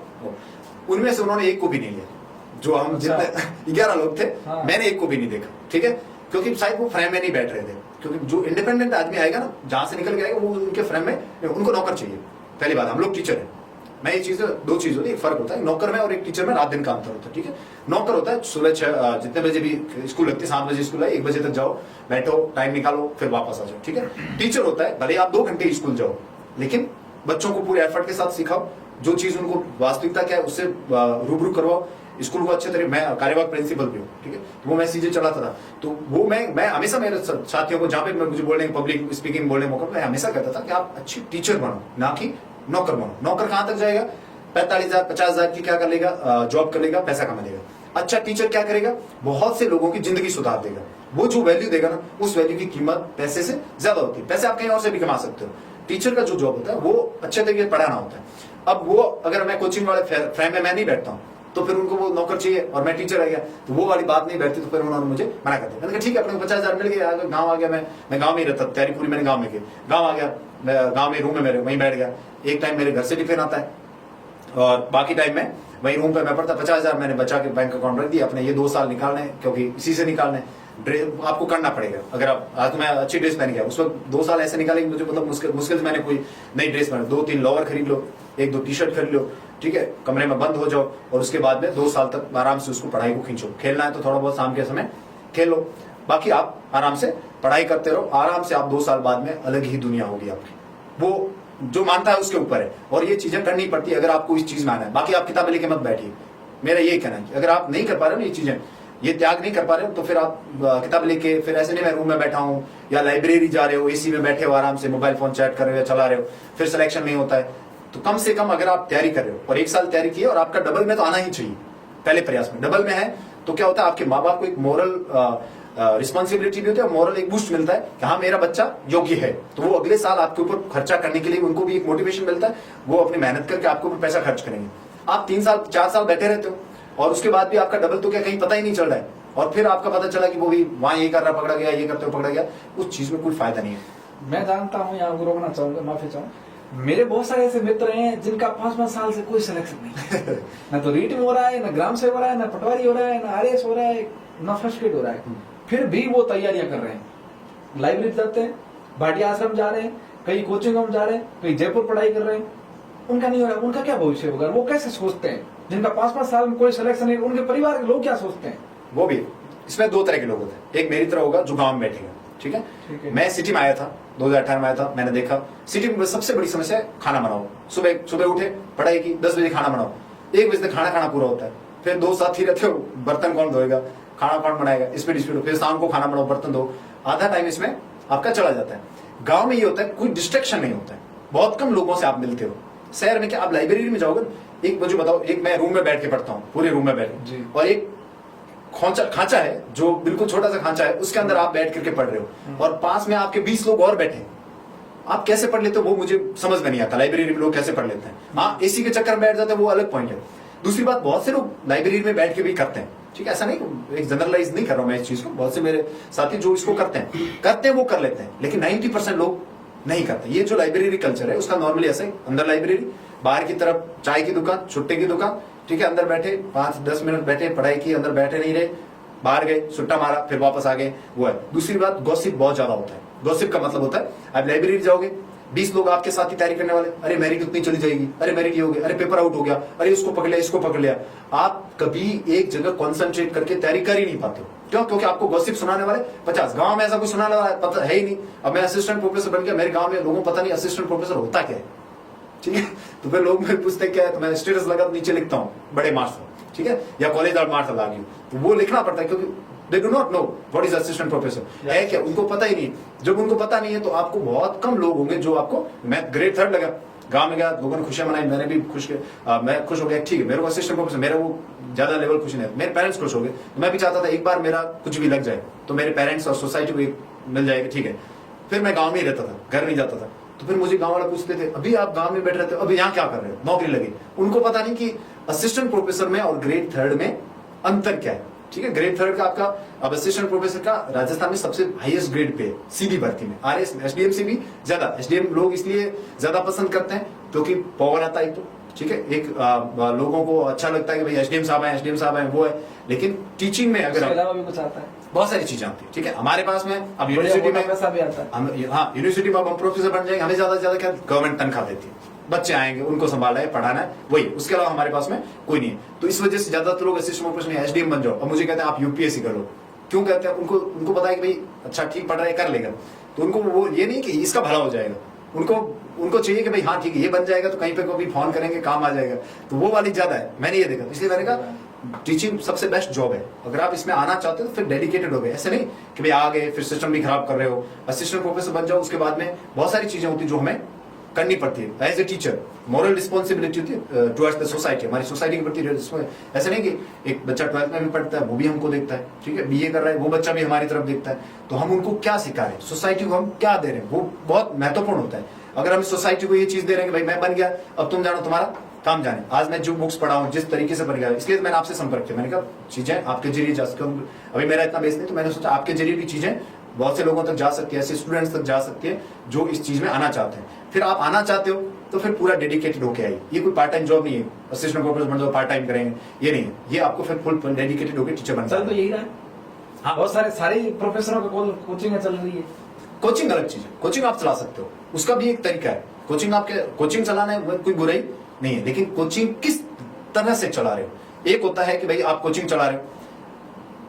उनमें से उन्होंने एक को भी नहीं लिया, जो हम जितने 11 लोग थे, मैंने एक को भी नहीं देखा। ठीक है, क्योंकि शायद वो फ्रेम में नहीं बैठ रहे थे, क्योंकि जो इंडिपेंडेंट आदमी आएगा ना, जहां से निकल के आएगा, वो उनके फ्रेम में, उनको नौकर चाहिए। पहली बात, हम लोग टीचर हैं, मैं ये चीज, 2 चीज होती है, फर्क होता है नौकर में और एक टीचर में, रात दिन का अंतर होता है। ठीक है, नौकर होता है सुबह 6 जितने बजे भी स्कूल लगती है, 7 बजे स्कूल है, 1 बजे तक जाओ, बैठो, टाइम निकालो, फिर वापस आ जाओ। ठीक है, टीचर होता है भले आप 2 घंटे स्कूल जाओ, लेकिन बच्चों को पूरे एफर्ट के साथ सिखाओ, जो चीज उनको वास्तविकता क्या है उससे रूबरू करवाओ, स्कूल को अच्छे तरीके। मैं कार्यवाहक प्रिंसिपल भी हूँ, ठीक है, तो वो मैं सीजे चलाता था, तो वो मैं हमेशा मेरे साथियों को, जहाँ पे मुझे बोलने, पब्लिक स्पीकिंग बोलने मौका, मैं हमेशा कहता था कि आप अच्छी टीचर बनो, ना कि नौकर बनो। नौकर कहां तक जाएगा, 45,000 50,000 की क्या कर लेगा, जॉब कर लेगा, पैसा कमा लेगा। अच्छा टीचर क्या करेगा, बहुत से लोगों की जिंदगी सुधार देगा। वो जो वैल्यू देगा ना, उस वैल्यू की कीमत पैसे से ज्यादा होती है। पैसे आप कहीं और से भी कमा सकते हो, टीचर का जो जॉब होता है वो अच्छे तरीके से पढ़ाना होता है। अब वो अगर मैं कोचिंग वाले फ्रेम में मैं नहीं बैठता हूँ, तो फिर उनको वो नौकर चाहिए और मैं टीचर आ गया, तो वो वाली बात नहीं बैठती, तो फिर उन्होंने मुझे मना कर दिया। मैंने कहा ठीक है, अपने को 50,000 मिल गया, गाँव आ गया, मैं गाँव में ही रहता, तैयारी पूरी मैंने गाँव में की, गाँव आ गया, गाँव में रूम में मेरे वहीं बैठ गया। एक टाइम मेरे घर से टिफिन आता है और बाकी टाइम में वही रूम पे मैं पढ़ता। 50,000 मैंने बचा के बैंक अकाउंट रख दिया अपने, ये 2 साल निकालने, क्योंकि इसी से निकालने। ड्रेस आपको करना पड़ेगा, अगर आप आज तो मैं अच्छी ड्रेस पहन गया, उस वक्त 2 साल ऐसे निकाले मुझे, मतलब मुश्किल से मैंने कोई नई ड्रेस पहन, 2-3 लोअर खरीद लो, 1-2 टी-शर्ट खरीद लो, ठीक है, कमरे में बंद हो जाओ, और उसके बाद में 2 साल तक आराम से उसको पढ़ाई को खींचो। खेलना है तो थोड़ा बहुत शाम के समय खेल लो, बाकी आप आराम से पढ़ाई करते रहो। आराम से आप 2 साल बाद में अलग ही दुनिया होगी आपकी। वो जो मानता है उसके ऊपर है, और ये चीजें करनी पड़ती है अगर आपको इस चीज में आना है। बाकी आप किताबें लेके मत बैठिए, मेरा यही कहना है कि अगर आप नहीं कर पा रहे हो ये चीजें, ये त्याग नहीं कर पा रहे हो, तो फिर आप किताब लेके, फिर ऐसे नहीं मैं रूम में बैठा हूँ या लाइब्रेरी जा रहे हो, एसी में बैठे हो आराम से मोबाइल फोन चैट कर रहे हो या चला रहे हो, फिर सिलेक्शन नहीं होता है। तो कम से कम अगर आप तैयारी कर रहे हो और 1 साल तैयारी की है और आपका डबल में तो आना ही चाहिए, पहले प्रयास में डबल में है, तो क्या होता है आपके माँ बाप को एक मोरल रिस्पॉन्सिबिलिटी भी होती है, मोरल एक बूस्ट मिलता है कि हाँ मेरा बच्चा योग्य है, तो वो अगले साल आपके ऊपर खर्चा करने के लिए उनको भी एक मोटिवेशन मिलता है, वो अपनी मेहनत करके आपके ऊपर पैसा खर्च करेंगे। आप 3 साल 4 साल बैठे रहते हो और उसके बाद भी आपका डबल तो क्या कहीं पता ही नहीं चल रहा है, और फिर आपका पता चला कि वो भी वहां ये कर रहा पकड़ा गया, ये करते हुए पकड़ा गया, उस चीज में कोई फायदा नहीं है। मैं जानता हूँ, यहाँ रोकना चाहूंगा, माफी चाहूँ, मेरे बहुत सारे ऐसे मित्र हैं जिनका 5-5 साल से कोई सिलेक्शन नहीं ना तो रीट में हो रहा है, ना ग्राम से हो रहा है, ना पटवारी हो रहा है, ना आरएस हो रहा है, ना फर्स्ट ग्रेड हो रहा है, फिर भी वो तैयारियां कर रहे हैं। लाइब्रेरी जाते हैं, भाटिया आश्रम जा रहे हैं, कई कोचिंग होम जा रहे हैं, कई जयपुर पढ़ाई कर रहे हैं, उनका नहीं हो रहा। उनका क्या भविष्य होगा? वो कैसे सोचते हैं जिनका 5-5 साल में कोई सिलेक्शन नहीं? उनके परिवार के लोग क्या सोचते हैं? वो भी इसमें 2 तरह के लोग होते हैं। एक मेरी तरह होगा जो गांव में बैठेगा, ठीक है। मैं सिटी में आया था, 2018 में आया था, मैंने देखा सिटी में सबसे बड़ी समस्या है खाना बनाओ। सुबह उठे, पढ़ाई की, 10 बजे खाना बनाओ, 1 बजे तक खाना पूरा होता है, फिर 2 साथी रहते हो, बर्तन कौन धोएगा, खाना कौन बनाएगा, इसमें डिस्प्यूट, फिर शाम को खाना बनाओ, बर्तन धो, आधा टाइम इसमें आपका चला जाता है। गांव में ये होता है कोई डिस्ट्रैक्शन नहीं होता है, बहुत कम लोगों से आप मिलते हो। शहर में क्या आप लाइब्रेरी में जाओगे, एक मुझे बताओ, एक मैं रूम में बैठ के पढ़ता हूँ, पूरे रूम में बैठ, और एक खांचा है जो बिल्कुल छोटा सा खांचा है, उसके अंदर आप बैठ करके पढ़ रहे हो और पास में आपके 20 लोग और बैठे, आप कैसे पढ़ लेते हो वो मुझे समझ में नहीं आता। लाइब्रेरी में लोग कैसे पढ़ लेते हैं, हाँ एसी के चक्कर में बैठ जाते हैं, वो अलग पॉइंट है। दूसरी बात, बहुत से लोग लाइब्रेरी में बैठ के भी करते हैं, ठीक है, ऐसा नहीं, एक जनरलाइज नहीं कर रहा हूं मैं इस चीज को, बहुत से मेरे साथी जो इसको करते हैं वो कर लेते हैं, लेकिन 90% लोग नहीं करते। ये जो लाइब्रेरी कल्चर है उसका नॉर्मली ऐसा है, अंदर लाइब्रेरी, बाहर की तरफ चाय की दुकान, छुट्टे की दुकान, ठीक है, अंदर बैठे 5-10 मिनट बैठे, पढ़ाई की, अंदर बैठे नहीं रहे, बाहर गए, सुट्टा मारा, फिर वापस आ गए, वो है। दूसरी बात, गॉसिप बहुत ज्यादा होता है। गॉसिप का मतलब होता है आप लाइब्रेरी जाओगे, 20 लोग आपके साथ ही तैयारी करने वाले, अरे मेरिट उतनी चली जाएगी, अरे मेरिट ये हो गया, अरे पेपर आउट हो गया, अरे इसको पकड़ लिया, इसको पकड़ लिया। आप कभी एक जगह कॉन्सेंट्रेट करके तैयारी कर ही नहीं पाते हो। क्यों? क्योंकि आपको गॉसिप सुनाने वाले 50। गांव में ऐसा कुछ सुनाने वाला पता है ही नहीं। अब मैं असिस्टेंट प्रोफेसर बन गया, मेरे गांव में लोगों को पता नहीं असिस्टेंट प्रोफेसर होता क्या है, ठीक है। तो फिर लोग मेरे पूछते क्या है, तो मैं स्टेटस लगा नीचे लिखता हूँ बड़े मार्क्स, ठीक है, या कॉलेज और मार्क्स लगा, तो वो लिखना पड़ता है क्योंकि they do not know what is assistant professor, है क्या, उनको पता ही नहीं। जब उनको पता नहीं है तो आपको बहुत कम लोग होंगे जो आपको, मैं ग्रेड 3 लगा, गांव में गया, लोगों ने खुशियां मनाई, मैंने भी मैं खुश हो गया, ठीक है, मेरे को असिस्टेंट प्रोफेसर, मेरा वो ज्यादा लेवल खुश नहीं, मेरे पेरेंट्स खुश हो गए, तो मैं भी चाहता था एक बार मेरा कुछ भी लग जाए तो मेरे पेरेंट्स और सोसाइटी को एक मिल जाएगा, ठीक है। फिर मैं गाँव में ही रहता था, घर नहीं जाता था, तो फिर मुझे गाँव वाले पूछते थे, अभी आप गाँव में बैठ रहे थे, अभी यहाँ क्या कर रहे हो, नौकरी लगी। उनको पता नहीं कि असिस्टेंट प्रोफेसर में और ग्रेड 3 में अंतर क्या है, ठीक है। ग्रेड 3 का आपका, अब असिस्टेंट प्रोफेसर का राजस्थान में सबसे हाईएस्ट ग्रेड पे सीधी भर्ती में, आरएस एसडीएम से भी ज्यादा। एसडीएम लोग इसलिए ज्यादा पसंद करते हैं क्योंकि पावर आता है, तो ठीक है, एक लोगों को अच्छा लगता है कि भाई एसडीएम साहब हैं, वो है। लेकिन टीचिंग में अगर भी कुछ आता है, बहुत सारी चीजें आती है, ठीक है। हमारे पास में अब यूनिवर्सिटी में पैसा भी आता है, हाँ यूनिवर्सिटी में अब हम प्रोफेसर बन जाएंगे, हमें ज्यादा से ज्यादा क्या गवर्नमेंट तनख्वाह देती है, बच्चे आएंगे, उनको संभालना है, पढ़ाना है, वही, उसके अलावा हमारे पास में कोई नहीं है। तो इस वजह से ज्यादातर लोग असिस्टेंट प्रोफेसर एसडीएम बन जाओ, अब मुझे कहते हैं आप यूपीएससी कर लो। क्यों कहते हैं? उनको पता है कि भाई अच्छा ठीक पढ़ रहा है, कर लेगा, तो उनको वो ये नहीं कि इसका भला हो जाएगा, उनको चाहिए कि भाई हाँ ठीक है ये बन जाएगा तो कहीं पे कभी फोन करेंगे काम आ जाएगा, तो वो वाली ज्यादा है। मैंने ये देखा, इसलिए मैंने कहा टीचिंग सबसे बेस्ट जॉब है। अगर आप इसमें आना चाहते हो तो फिर डेडिकेटेड हो गए, ऐसे नहीं कि भाई आ गए फिर सिस्टम भी खराब कर रहे हो। असिस्टेंट प्रोफेसर बन जाओ, उसके बाद में बहुत सारी चीजें होती है जो हमें करनी पड़ती है as a teacher, moral responsibility होती है टुवर्ड्स द सोसाइटी, हमारी सोसाइटी के प्रति। ऐसा नहीं कि एक बच्चा 12th में भी पढ़ता है, वो भी हमको देखता है, ठीक है, बीए कर रहा है, वो बच्चा भी हमारी तरफ देखता है, तो हम उनको क्या सिखा रहे हैं, सोसाइटी को हम क्या दे रहे हैं, वो बहुत महत्वपूर्ण होता है। अगर हम सोसाइटी को ये चीज दे रहे हैं कि भाई मैं बन गया, अब तुम जानो तुम्हारा काम जाने, आज मैं जो बुक्स पढ़ा हूँ जिस तरीके से बन गया, इसलिए मैंने आपसे संपर्क किया। मैंने कहा चीजें आपके जरिए जा सकती, अभी मेरा इतना बेस नहीं, तो मैंने सोचा आपके जरिए भी चीजें बहुत से लोगों तक जा सकती है, ऐसे स्टूडेंट्स तक जा सकती है जो इस चीज में आना चाहते हैं। फिर आप आना चाहते हो तो फिर पूरा डेडिकेटेड होके आइए। ये कोई पार्ट टाइम जॉब नहीं है, असिस्टेंट प्रोफेसर बन जाओ पार्ट टाइम करेंगे, ये नहीं है, ये आपको फिर फुल डेडिकेटेड होकर टीचर बनना है। तो यही रहा, हाँ, बहुत सारे प्रोफेसरों का कोचिंग चल रही है। कोचिंग अलग चीज है, कोचिंग आप चला सकते हो, उसका भी एक तरीका है। कोचिंग चलाना है कोई बुराई नहीं है, लेकिन कोचिंग किस तरह से चला रहे हो। एक होता है कि भाई आप कोचिंग चला रहे हो,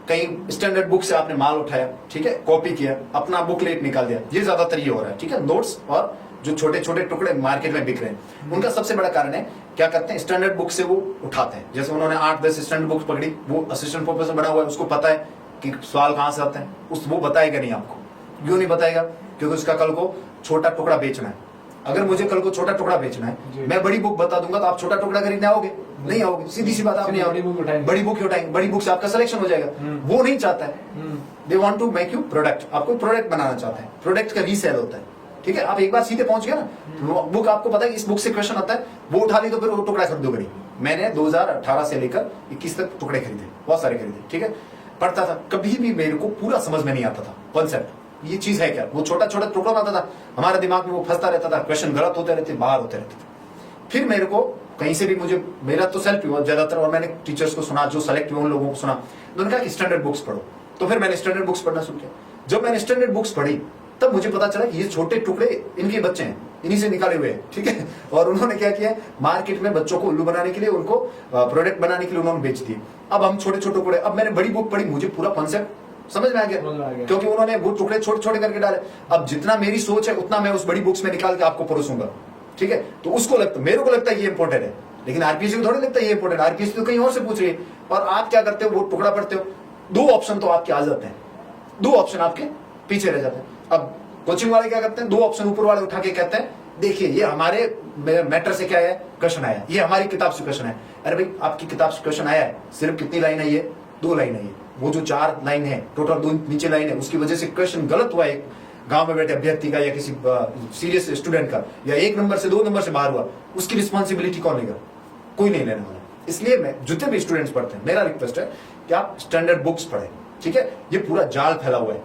कहीं स्टैंडर्ड बुक से आपने माल उठाया, ठीक है, कॉपी किया, अपना बुकलेट निकाल दिया, ये ज्यादातर ये हो रहा है, ठीक है, नोट्स और जो छोटे छोटे टुकड़े मार्केट में बिक रहे हैं, उनका सबसे बड़ा कारण है क्या करते हैं, स्टैंडर्ड बुक से वो उठाते हैं। जैसे उन्होंने 8-10 स्टैंडर्ड बुक पकड़ी, वो असिस्टेंट प्रोफेसर बना हुआ है, उसको पता है कि सवाल कहां से आते हैं, वो बताएगा नहीं आपको। क्यों नहीं बताएगा? क्योंकि उसका कल को छोटा टुकड़ा बेचना है। अगर मुझे कल को छोटा टुकड़ा बेचना है, मैं बड़ी बुक बता दूंगा तो आप छोटा टुकड़ा खरीदने आओगे? नहीं आओगे, सीधी सी बात, आप नहीं आओगे। बड़ी बुक उठाएंगे, बड़ी बुक से आपका सिलेक्शन हो जाएगा। वो नहीं चाहता है। They want to make you product, आपको प्रोडक्ट बनाना चाहते हैं, प्रोडक्ट का रीसेल होता है। ठीक है, आप एक बार सीधे पहुंच गए ना, तो बुक आपको पता है इस बुक से क्वेश्चन आता है, वो उठा ली तो फिर वो टुकड़ा खरीदो बड़ी। मैंने 2018 से लेकर 21 तक टुकड़े खरीदे, बहुत सारे खरीदे। ठीक है, पढ़ता था, कभी भी मेरे को पूरा समझ में नहीं आता था कॉन्सेप्ट, ये चीज है क्या। वो छोटा छोटा टुकड़ा आता था, हमारे दिमाग में वो फंसता रहता था, क्वेश्चन गलत होते रहते, बाहर होते रहते थे। फिर मेरे को कहीं से भी मुझे, मेरा तो सेल्फ हुआ ज्यादातर, और मैंने टीचर्स को सुना, जो सेलेक्ट हुए उन लोगों को सुना, उन्होंने कहा कि स्टैंडर्ड बुक्स पढ़ो। तो फिर मैंने स्टैंडर्ड बुक्स पढ़ना शुरू किया। जब मैंने स्टैंडर्ड बुक्स पढ़ी तब मुझे पता चला कि ये छोटे टुकड़े इनके बच्चे हैं, इन्हीं से निकाले हुए हैं। ठीक है, और उन्होंने क्या किया, मार्केट में बच्चों को उल्लू बनाने के लिए, उनको प्रोडक्ट बनाने के लिए उन्होंने बेच दिए। अब हम छोटे छोटे टुकड़े, अब मैंने बड़ी बुक पढ़ी, मुझे पूरा कॉन्सेप्ट समझ में आ गया, क्योंकि उन्होंने वो टुकड़े छोटे छोटे करके डाले। अब जितना मेरी सोच है उतना मैं उस बड़ी बुक्स में निकाल के आपको परोसूंगा। ठीक है, तो उसको लगता, मेरे को लगता है ये इंपॉर्टेंट है, लेकिन आरपीएससी को थोड़ी लगता है ये इंपॉर्टेंट। आरपीएससी तो कहीं और से पूछ रही है, और आप क्या करते हो, वो टुकड़ा पढ़ते हो, 2 ऑप्शन तो आपके आ जाते हैं, 2 ऑप्शन आपके पीछे रह जाते हैं। अब कोचिंग वाले क्या करते हैं, 2 ऑप्शन ऊपर वाले उठा के कहते हैं, देखिए ये हमारे मैटर से क्या है, क्वेश्चन आया, ये हमारी किताब से क्वेश्चन है। अरे भाई, आपकी किताब से क्वेश्चन आया है, सिर्फ कितनी लाइन है, ये 2 लाइन है। वो जो 4 लाइन है, टोटल 2 नीचे लाइन है, उसकी वजह से क्वेश्चन गलत हुआ है गांव में बैठे अभ्यर्थी का, या किसी सीरियस स्टूडेंट का, या 1 नंबर से 2 नंबर से बाहर हुआ, उसकी रिस्पॉन्सिबिलिटी कौन लेगा? कोई नहीं लेने वाला। इसलिए मैं, जितने भी स्टूडेंट्स पढ़ते हैं, मेरा रिक्वेस्ट है कि आप स्टैंडर्ड बुक्स पढ़ें। ठीक है, ये पूरा जाल फैला हुआ है,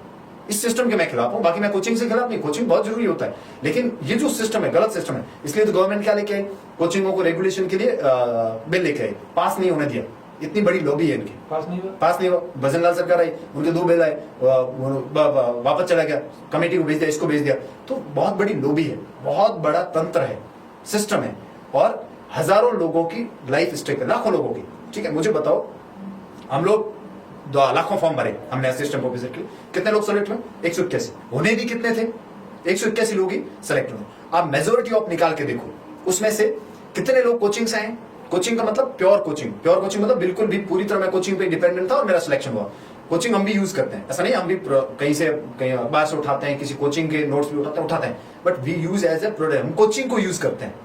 इस सिस्टम के मैं खिलाफ हूं। बाकी मैं कोचिंग से खिलाफ नहीं, कोचिंग बहुत जरूरी होता है, लेकिन ये जो सिस्टम है गलत सिस्टम है। इसलिए तो गवर्नमेंट क्या लेके आई, कोचिंगों को रेगुलेशन के लिए बिल लेके आई, पास नहीं होने दिया। इतनी बड़ी लॉबी है इनकी, पास नहीं हुआ। भजनलाल सरकार आई, उनके 2 बिल आए, वापस चला गया, कमेटी को भेज दिया, इसको भेज दिया। तो बहुत बड़ी लॉबी है, बहुत बड़ा तंत्र है, सिस्टम है, और हजारों लोगों की लाइफ स्टेक है, लाखों लोगों की। ठीक है, मुझे बताओ, हम लोग लाखों फॉर्म भरे हमने असिस्टेंट प्रोफेसर के, कितने लोग सेलेक्ट हुए? 181। होने भी कितने थे? 181 लोग ही सेलेक्ट हुए। आप मेजोरिटी ऑफ निकाल के देखो, उसमें से कितने लोग कोचिंग से आए। कोचिंग का मतलब प्योर कोचिंग, प्योर कोचिंग मतलब बिल्कुल भी पूरी तरह मैं कोचिंग पे डिपेंडेंट था और मेरा सिलेक्शन हुआ। कोचिंग हम भी यूज करते हैं, ऐसा नहीं, हम भी कहीं से, कहीं अखबार से उठाते हैं, किसी कोचिंग के नोट्स भी उठाते हैं, but we use as a product, हम कोचिंग को यूज करते हैं।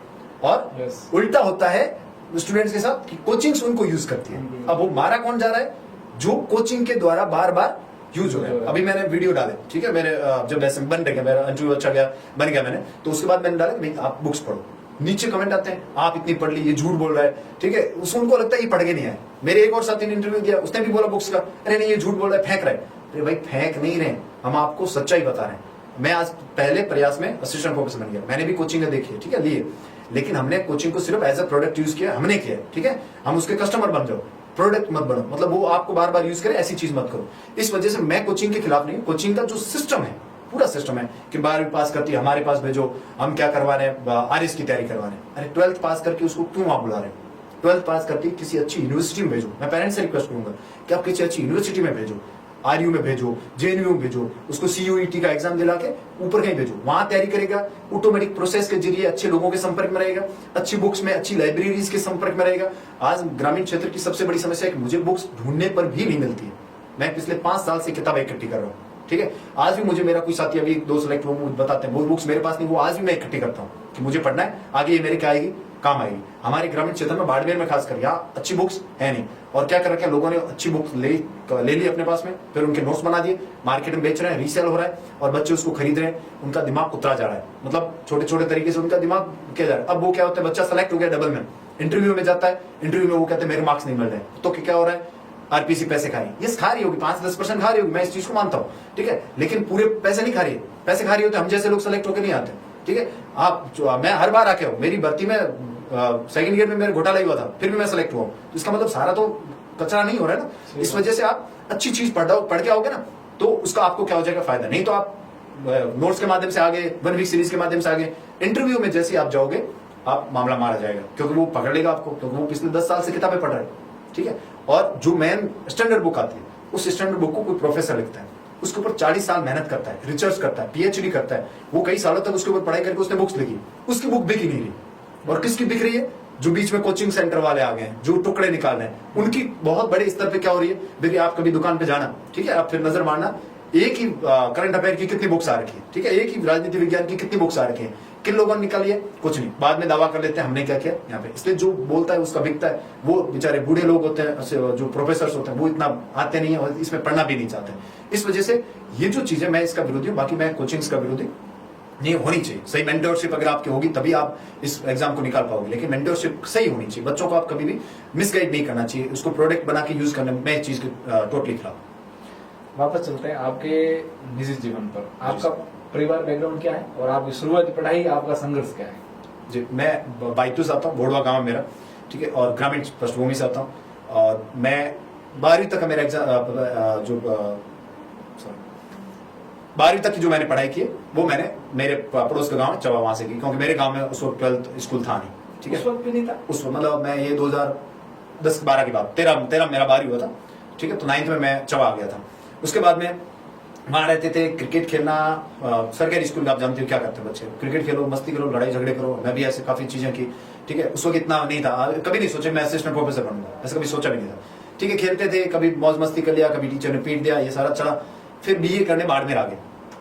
और उल्टा होता है स्टूडेंट्स के साथ कि कोचिंग्स उनको यूज करती है। अब वो मारा कौन जा रहा है? जो कोचिंग के द्वारा बार बार यूज हो रहा है। अभी मैंने वीडियो डाले, ठीक है, मेरे जब ऐसे बन गया, मेरा इंटरव्यू अच्छा गया, बन गया मैंने, तो उसके बाद मैंने डाला भाई आप बुक्स पढ़ो। नीचे कमेंट आते हैं, आप इतनी पढ़ ली, ये झूठ बोल रहा है। ठीक है, उनको लगता है ये पढ़ के नहीं आए। मेरे एक और साथी ने इंटरव्यू दिया, उसने भी बोला बुक्स का, अरे नहीं ये झूठ बोल रहा है, फेंक रहा है। अरे भाई फेंक नहीं रहे, हम आपको सच्चाई बता रहे हैं। मैं आज पहले प्रयास में असिस्टेंट प्रोफेसर बन गया, मैंने भी कोचिंग देखी है, ठीक है, लिए, लेकिन हमने कोचिंग को सिर्फ एज अ प्रोडक्ट यूज किया, हमने किया, ठीक है। हम उसके कस्टमर बन जाओ, प्रोडक्ट मत बनो, मतलब वो आपको बार बार यूज करे ऐसी चीज मत करो। इस वजह से मैं कोचिंग के खिलाफ नहीं। कोचिंग का जो सिस्टम है, पूरा सिस्टम है कि 12वीं पास करती है हमारे पास भेजो, हम क्या करवा रहे हैं, आरएस की तैयारी करवा रहे हैं। अरे 12th पास करके उसको क्यों आप बुला रहे हैं? 12th पास करके किसी अच्छी यूनिवर्सिटी में भेजो। मैं पेरेंट्स से रिक्वेस्ट करूंगा कि आप किसी अच्छी यूनिवर्सिटी में भेजो, आरयू में भेजो, जेएनयू में भेजो, उसको सीयूईटी का एग्जाम दिला के ऊपर कहीं भेजो, वहां तैयारी करेगा, ऑटोमेटिक प्रोसेस के जरिए अच्छे लोगों के संपर्क में रहेगा, अच्छी बुक्स में, अच्छी लाइब्रेरीज के संपर्क में रहेगा। आज ग्रामीण क्षेत्र की सबसे बड़ी समस्या है कि मुझे बुक्स ढूंढने पर भी नहीं मिलती है। मैं पिछले 5 साल से किताबें इकट्ठी कर रहा हूँ, ठीक है। आज भी मुझे मेरा कोई साथी, अभी 2 सेलेक्ट वो मुझे बताते हैं वो बुक्स मेरे पास नहीं, वो आज भी मैं इकट्ठी करता हूँ कि मुझे पढ़ना है, आगे ये मेरे क्या आएगी, काम आएगी। हमारे ग्रामीण क्षेत्र में, बाड़मेर में खासकर, यहाँ अच्छी बुक्स है नहीं। और क्या कर रखा है लोगों ने, अच्छी बुक्स ले ली अपने पास में, फिर उनके नोट्स बना दिए, मार्केट में बेच रहे हैं, रीसेल हो रहा है और बच्चे उसको खरीद रहे हैं। उनका दिमाग उतरा जा रहा है, मतलब छोटे छोटे तरीके से उनका दिमाग किया जा रहा है। अब वो क्या होता है, बच्चा सेलेक्ट हो गया डबल में, इंटरव्यू में जाता है, इंटरव्यू में वो कहते हैं मेरे मार्क्स नहीं मिल रहे, तो क्या हो रहा है, आरपीसी पैसे खा रही है। ये खा रही होगी, 5-10% खा रही होगी, मैं इस चीज को मानता हूँ, ठीक है, लेकिन पूरे पैसे नहीं खा रही है। पैसे खा रही होते हम जैसे लोग सेलेक्ट होकर नहीं आते, ठीक है। आप मैं हर बार आके हूँ, मेरी भर्ती में सेकंड ईयर में मेरा घोटाला ही हुआ था, फिर भी मैं सेलेक्ट हुआ, तो इसका मतलब सारा तो कचरा नहीं हो रहा है ना। इस वजह से आप अच्छी चीज पढ़ के आओगे ना, तो उसका आपको क्या हो जाएगा, फायदा। नहीं तो आप नोट्स के माध्यम से आगे, 1 वीक सीरीज के माध्यम से आगे, इंटरव्यू में जैसे आप जाओगे, आप मामला मारा जाएगा, क्योंकि वो पकड़ लेगा आपको, क्योंकि वो पिछले 10 साल से किताबें पढ़ रहे हैं, ठीक है। और जो मेन स्टैंडर्ड बुक आती है, उस स्टैंडर्ड बुक को कोई प्रोफेसर लिखता है, उसके ऊपर 40 साल मेहनत करता है, रिसर्च करता है, पीएचडी करता है, वो कई सालों तक उसके ऊपर पढ़ाई करके उसने बुक्स लिखी, उसकी बुक बिक ही नहीं रही। और किसकी बिक रही है? जो बीच में कोचिंग सेंटर वाले आ गए हैं, जो टुकड़े निकाल रहे हैं, उनकी बहुत बड़े स्तर पे क्या हो रही है। देखिए आप कभी दुकान पे जाना, ठीक है, आप फिर नजर मारना, एक ही करंट अफेयर की कितनी बुक्स आ रखी है, ठीक है, एक ही राजनीति विज्ञान की कितनी बुक्स आ रखी है, किन लोगों ने निकाली है? कुछ नहीं। बाद में दावा कर लेते हैं हमने क्या किया यहाँ पे। इसलिए जो बोलता है उसका बिकता है। वो बेचारे बूढ़े लोग होते हैं, जो प्रोफेसर होते हैं, वो इतना आते नहीं है और इसमें पढ़ना भी नहीं चाहते। इस वजह से ये जो चीजें, मैं इसका विरोधी हूँ। बाकी मैं कोचिंग्स का विरोधी, ये होनी चाहिए। सही मेंटरशिप अगर आपकी होगी तभी आप इस एग्जाम को निकाल पाओगे, लेकिन मेंटरशिप सही होनी चाहिए। बच्चों को आप कभी भी मिसगाइड नहीं करना चाहिए, उसको प्रोडक्ट बना के यूज करना, मैं इस चीज के टोटली खिलाफ। वापस चलते हैं आपके निजी जीवन पर। आपका परिवार बैकग्राउंड क्या है और आपकी शुरुआती पढ़ाई, आपका संघर्ष क्या है? जी, मैं बाइतू से आता हूँ, बोड़वा गाँव मेरा, ठीक है, और ग्रामीण पृष्ठभूमि से आता हूँ। और मैं 12वीं तक का मेरा एग्जाम 12वीं तक की जो मैंने पढ़ाई की वो मैंने मेरे पड़ोस के गांव चवा वहां से की, क्योंकि मेरे गांव में उस वक्त 12th स्कूल था नहीं, ठीक है। उस वक्त भी नहीं था? उस वक्त मतलब मैं ये 2010-12 की बात, 13 मेरा 12वीं हुआ था, ठीक है। तो 9th में मैं चवा आ गया था। उसके बाद में वहां रहते थे, क्रिकेट खेलना, सरकारी स्कूल में आप जानते हो क्या करते हैं बच्चे, क्रिकेट खेलो, मस्ती करो, लड़ाई झगड़े करो। मैं भी ऐसे काफी चीजें की, ठीक है। उस वक्त इतना नहीं था, कभी नहीं सोचा मैं असिस्टेंट प्रोफेसर बनूंगा, ऐसा कभी सोचा भी नहीं था, ठीक है। खेलते थे, कभी मौज मस्ती कर लिया, कभी टीचर ने पीट दिया, ये सारा चला। फिर बीए करने बाड़मेर आ गए,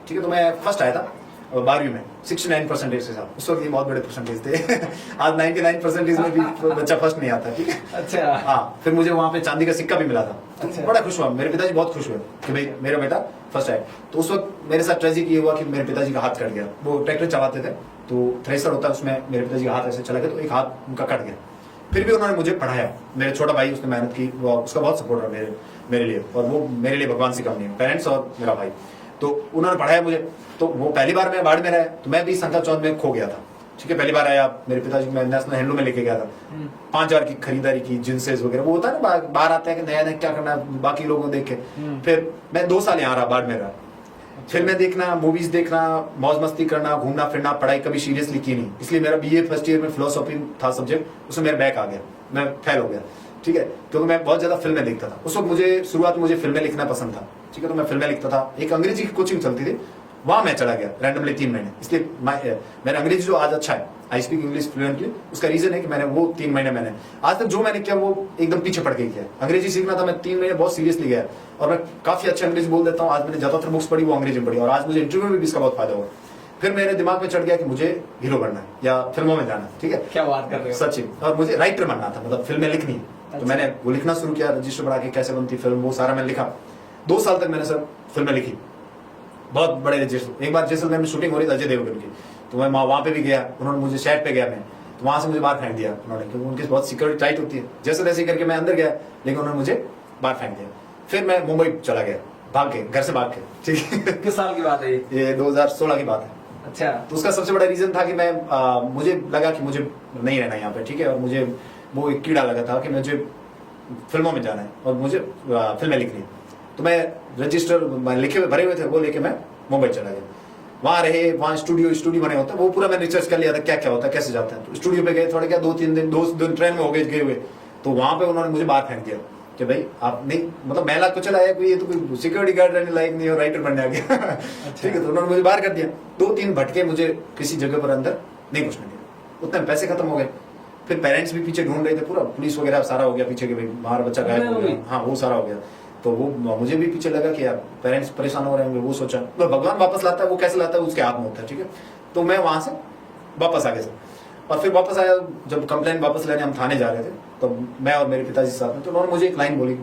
ठीक है। तो मैं फर्स्ट आया था 12वीं में 69% के साथ। उस वक्त ये बहुत बड़े परसेंटेज थे। आज 99% में भी बच्चा फर्स्ट नहीं आता, ठीक है। अच्छा। हाँ, फिर मुझे वहां पे चांदी का सिक्का भी मिला था। अच्छा। बड़ा खुश हुआ, मेरे पिताजी बहुत खुश हुए कि भाई मेरा बेटा फर्स्ट आया। तो उस वक्त मेरे साथ ट्रेजिक ये हुआ कि मेरे पिताजी का हाथ कट गया। वो ट्रैक्टर चलाते थे, तो थ्रेसर होता है, उसमें मेरे पिताजी का हाथ ऐसे चला गया, तो एक हाथ उनका कट गया। फिर भी उन्होंने मुझे पढ़ाया। मेरे छोटा भाई, उसने मेहनत की, उसका बहुत सपोर्ट रहा मेरे लिए, और वो मेरे लिए भगवान से कम नहीं है, पेरेंट्स और मेरा भाई। तो उन्होंने पढ़ाया मुझे। तो वो पहली बार मैं बाड़मेर आया, तो मैं भी संख्या चौथ में खो गया था, ठीक है। पहली बार आया, मेरे पिताजी मैं नेशनल हैंडलूम में लेके गया था। 5000 की खरीदारी की, जिन्सेस वगैरह, वो होता है ना, बाहर आता है कि नया नया क्या करना है बाकी लोगों को देख के। फिर मैं 2 साल यहाँ रहा, बाड़मेर रहा। फिर मैं देखना, मूवीज देखना, मौज मस्ती करना, घूमना फिरना, पढ़ाई कभी सीरियसली की नहीं। इसलिए मेरा बीए फर्स्ट ईयर में फिलोसॉफी था सब्जेक्ट, उसमें मेरा बैक आ गया, मैं फेल हो गया, ठीक है। क्योंकि मैं बहुत ज्यादा फिल्में देखता था उस वक्त। मुझे शुरुआत में मुझे फिल्में लिखना पसंद था, ठीक है। तो मैं फिल्में लिखता था। एक अंग्रेजी की कोचिंग चलती थी, वहां मैं चला गया रैंडमली 3 महीने। इसलिए मेरा अंग्रेजी जो आज अच्छा है, आई स्पीक इंग्लिश फ्लुएंटली, उसका रीजन है कि मैंने वो 3 महीने मैंने आज तक जो मैंने किया वो एकदम पीछे पड़ के किया। अंग्रेजी सीखना था, मैं 3 महीने बहुत सीरियसली गया, और मैं काफी अच्छी अंग्रेजी बोल देता हूँ। आज मैंने ज्यादातर बुक्स पढ़ी वो अंग्रेजी में पढ़ी, और आज मुझे इंटरव्यू में भी इसका बहुत फायदा हुआ। फिर मेरे दिमाग में चढ़ गया कि मुझे हीरो बनना है या फिल्मों में जाना है, ठीक है। क्या बात कर रहे हो? सचिन। और मुझे राइटर बनना था, मतलब फिल्में लिखनी है। तो मैंने वो लिखना शुरू किया, रजिस्टर बना के कैसे बनती फिल्म, वो सारा मैंने लिखा। 2 साल तक मैंने सब फिल्में लिखी, बहुत बड़े रजिस्टर। एक बार जैसलमेर में शूटिंग हो रही थी अजय देवगन की, तो मैं वहां पे भी गया, उन्होंने मुझे सेट पे गया मैं, तो वहां से मुझे बाहर फेंक दिया उन्होंने, क्योंकि उनकी बहुत सिक्योरिटी टाइट होती है। जैसे तैसे करके मैं अंदर गया, लेकिन उन्होंने मुझे बाहर फेंक दिया। फिर मैं मुंबई चला गया, भाग के, घर से भाग के, ठीक है। किस साल की बात है ये 2016 की बात है। अच्छा। तो उसका सबसे बड़ा रीजन था कि मैं मुझे लगा कि मुझे नहीं रहना यहाँ पे, ठीक है। और मुझे वो एक कीड़ा लगा था कि मुझे फिल्मों में जाना है और मुझे फिल्में लिखनी है। तो मैं रजिस्टर लिखे हुए भरे हुए थे, वो लेके मैं मुंबई चला गया। वहां रहे, वहां स्टूडियो बने होते हैं, वो पूरा मैंने रिसर्च कर लिया था क्या क्या होता है, कैसे जाते हैं। तो स्टूडियो पे गए, थोड़े क्या 2-3 दिन ट्रेन में हो गए हुए। तो वहां पे उन्होंने मुझे बाहर फेंक दिया कि भाई आप नहीं, मतलब महिला को चला कोई, ये तो कोई सिक्योरिटी गार्ड रहने लायक नहीं, और राइटर बनने आ गया। ठीक है। तो उन्होंने मुझे बाहर कर दिया। 2-3 भटके, मुझे किसी जगह पर अंदर नहीं घुसने दिया। उतने पैसे खत्म हो गए। फिर पेरेंट्स भी पीछे ढूंढ रहे थे, पूरा पुलिस वगैरह सारा हो गया पीछे, कि भाई बाहर बच्चा गायब हो गया। हाँ, वो सारा हो गया। तो वो मुझे भी पीछे लगा कि यार पेरेंट्स परेशान हो रहे होंगे। वो सोचा तो भगवान वापस लाता है, वो कैसे लाता है उसके हाथ में होता है, ठीक है। तो मैं वहां से वापस आ गया सर। और फिर वापस आया, जब कंप्लेंट वापस लेने हम थाने जा रहे थे, तो मैं और मेरे पिताजी साथ में, तो उन्होंने मुझे एक लाइन बोली,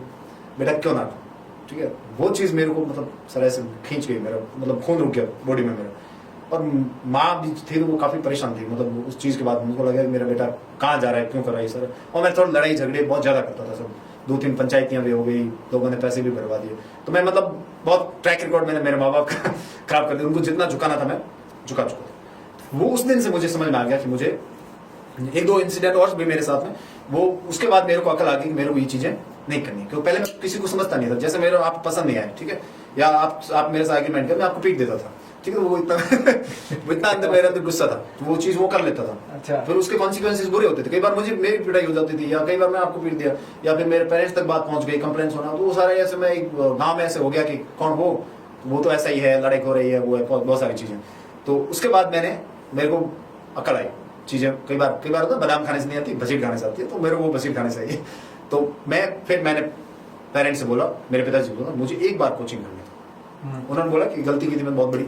बेटा क्यों ना, ठीक है। वो चीज मेरे को मतलब सर ऐसे खींच गई, मेरा मतलब खून रुक गया बॉडी में मेरा। और माँ भी थी, तो वो काफी परेशान थी, मतलब उस चीज के बाद मुझको लगा कि मेरा बेटा कहाँ जा रहा है, क्यों कर रहा है सर। और मैं थोड़ा लड़ाई झगड़े बहुत ज्यादा करता था सब। 2-3 पंचायतियां भी हो गई, लोगों ने पैसे भी भरवा दिए। तो मैं मतलब बहुत ट्रैक रिकॉर्ड मैंने मेरे माँ बाप का खराब कर दिया। उनको जितना झुकाना था मैं झुका चुका था। वो उस दिन से मुझे समझ में आ गया कि मुझे 1-2 इंसिडेंट और भी मेरे साथ में, वो उसके बाद मेरे को अकल आ गई कि मेरे को ये चीजें नहीं करनी। क्योंकि पहले मैं किसी को समझता नहीं था, जैसे मेरे आप पसंद नहीं आए, ठीक है, या आप मेरे से आर्ग्यूमेंट कर, मैं आपको पीट देता था, ठीक है। वो इतना अंदर मेरे अंदर गुस्सा था, तो वो चीज वो कर लेता था। अच्छा। फिर उसके कॉन्सिक्वेंसेस बुरे होते थे। कई बार मुझे मेरी पिटाई हो जाती थी, या कई बार मैं आपको पीट दिया, या फिर मेरे पेरेंट्स तक बात पहुंच गई, कंप्लेंट्स होना। तो वो सारा ऐसे मैं एक गांव में ऐसे हो गया कि कौन वो वो तो ऐसा ही है, लड़ाई हो रही है, वो है, बहुत सारी चीजें। तो उसके बाद मेरे को अकल आई, चीजें कई बार होता है बादाम खाने से नहीं आती, बसीट खाने से आती है, तो मेरे को वो बसीट खाने से आई। तो मैंने पेरेंट्स से बोला, मेरे पिताजी से बोला मुझे एक बार कोचिंग करनी थी। उन्होंने बोला कि गलती की थी मैं बहुत बड़ी,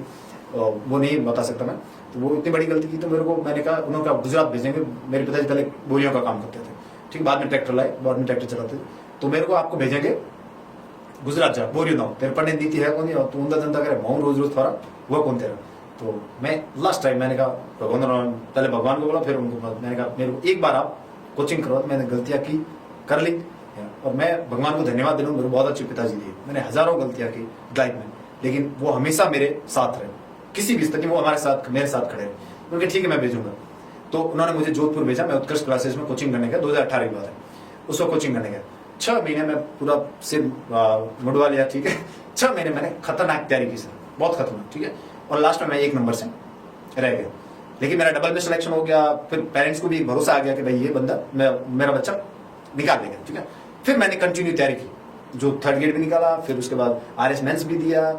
वो नहीं बता सकता मैं, तो वो इतनी बड़ी गलती की, तो मेरे को मैंने कहा, उन्होंने कहा गुजरात भेजेंगे। मेरे पिताजी पहले बोरियों का काम करते थे, ठीक, बाद में ट्रैक्टर लाए, बाद में ट्रैक्टर चलाते थे, तो मेरे को आपको भेजेंगे गुजरात जा, बोरियो ना तेरे पढ़ने नीति है कौन, तू ऊंधा धंधा करे भाऊ रोज रोज थोड़ा, वो कौन तेरा। तो मैं लास्ट टाइम मैंने कहा पहले भगवान को बोला, फिर उनको मैंने कहा मेरे को एक बार आप कोचिंग करो। मैंने गलतियां की, कर ली, और मैं भगवान को धन्यवाद दे रहा हूँ, मेरे बहुत अच्छे पिताजी दिए। मैंने हजारों गलतियां की लाइफ में, लेकिन वो हमेशा मेरे साथ रहे, किसी भी स्थिति में वो मेरे साथ खड़े रहे। उनके ठीक है मैं भेजूंगा। तो उन्होंने मुझे जोधपुर भेजा, मैं उत्कृष्ट क्लासेस में कोचिंग करने गया, 2018 की बात है, उस वक्त कोचिंग करने गया। 6 महीने में पूरा सिर मुड़वा लिया, ठीक है। 6 महीने मैंने खतरनाक तैयारी की सर, बहुत खतरनाक, ठीक है। और लास्ट में मैं 1 नंबर से रह गया, लेकिन मेरा डबल में सिलेक्शन हो गया। फिर पेरेंट्स को भी भरोसा आ गया कि भाई ये बंदा मेरा बच्चा निकाल देगा, ठीक है। फिर मैंने कंटिन्यू तैयारी की, जो 3rd ग्रेड भी निकाला, फिर उसके बाद RS मेंस भी दिया,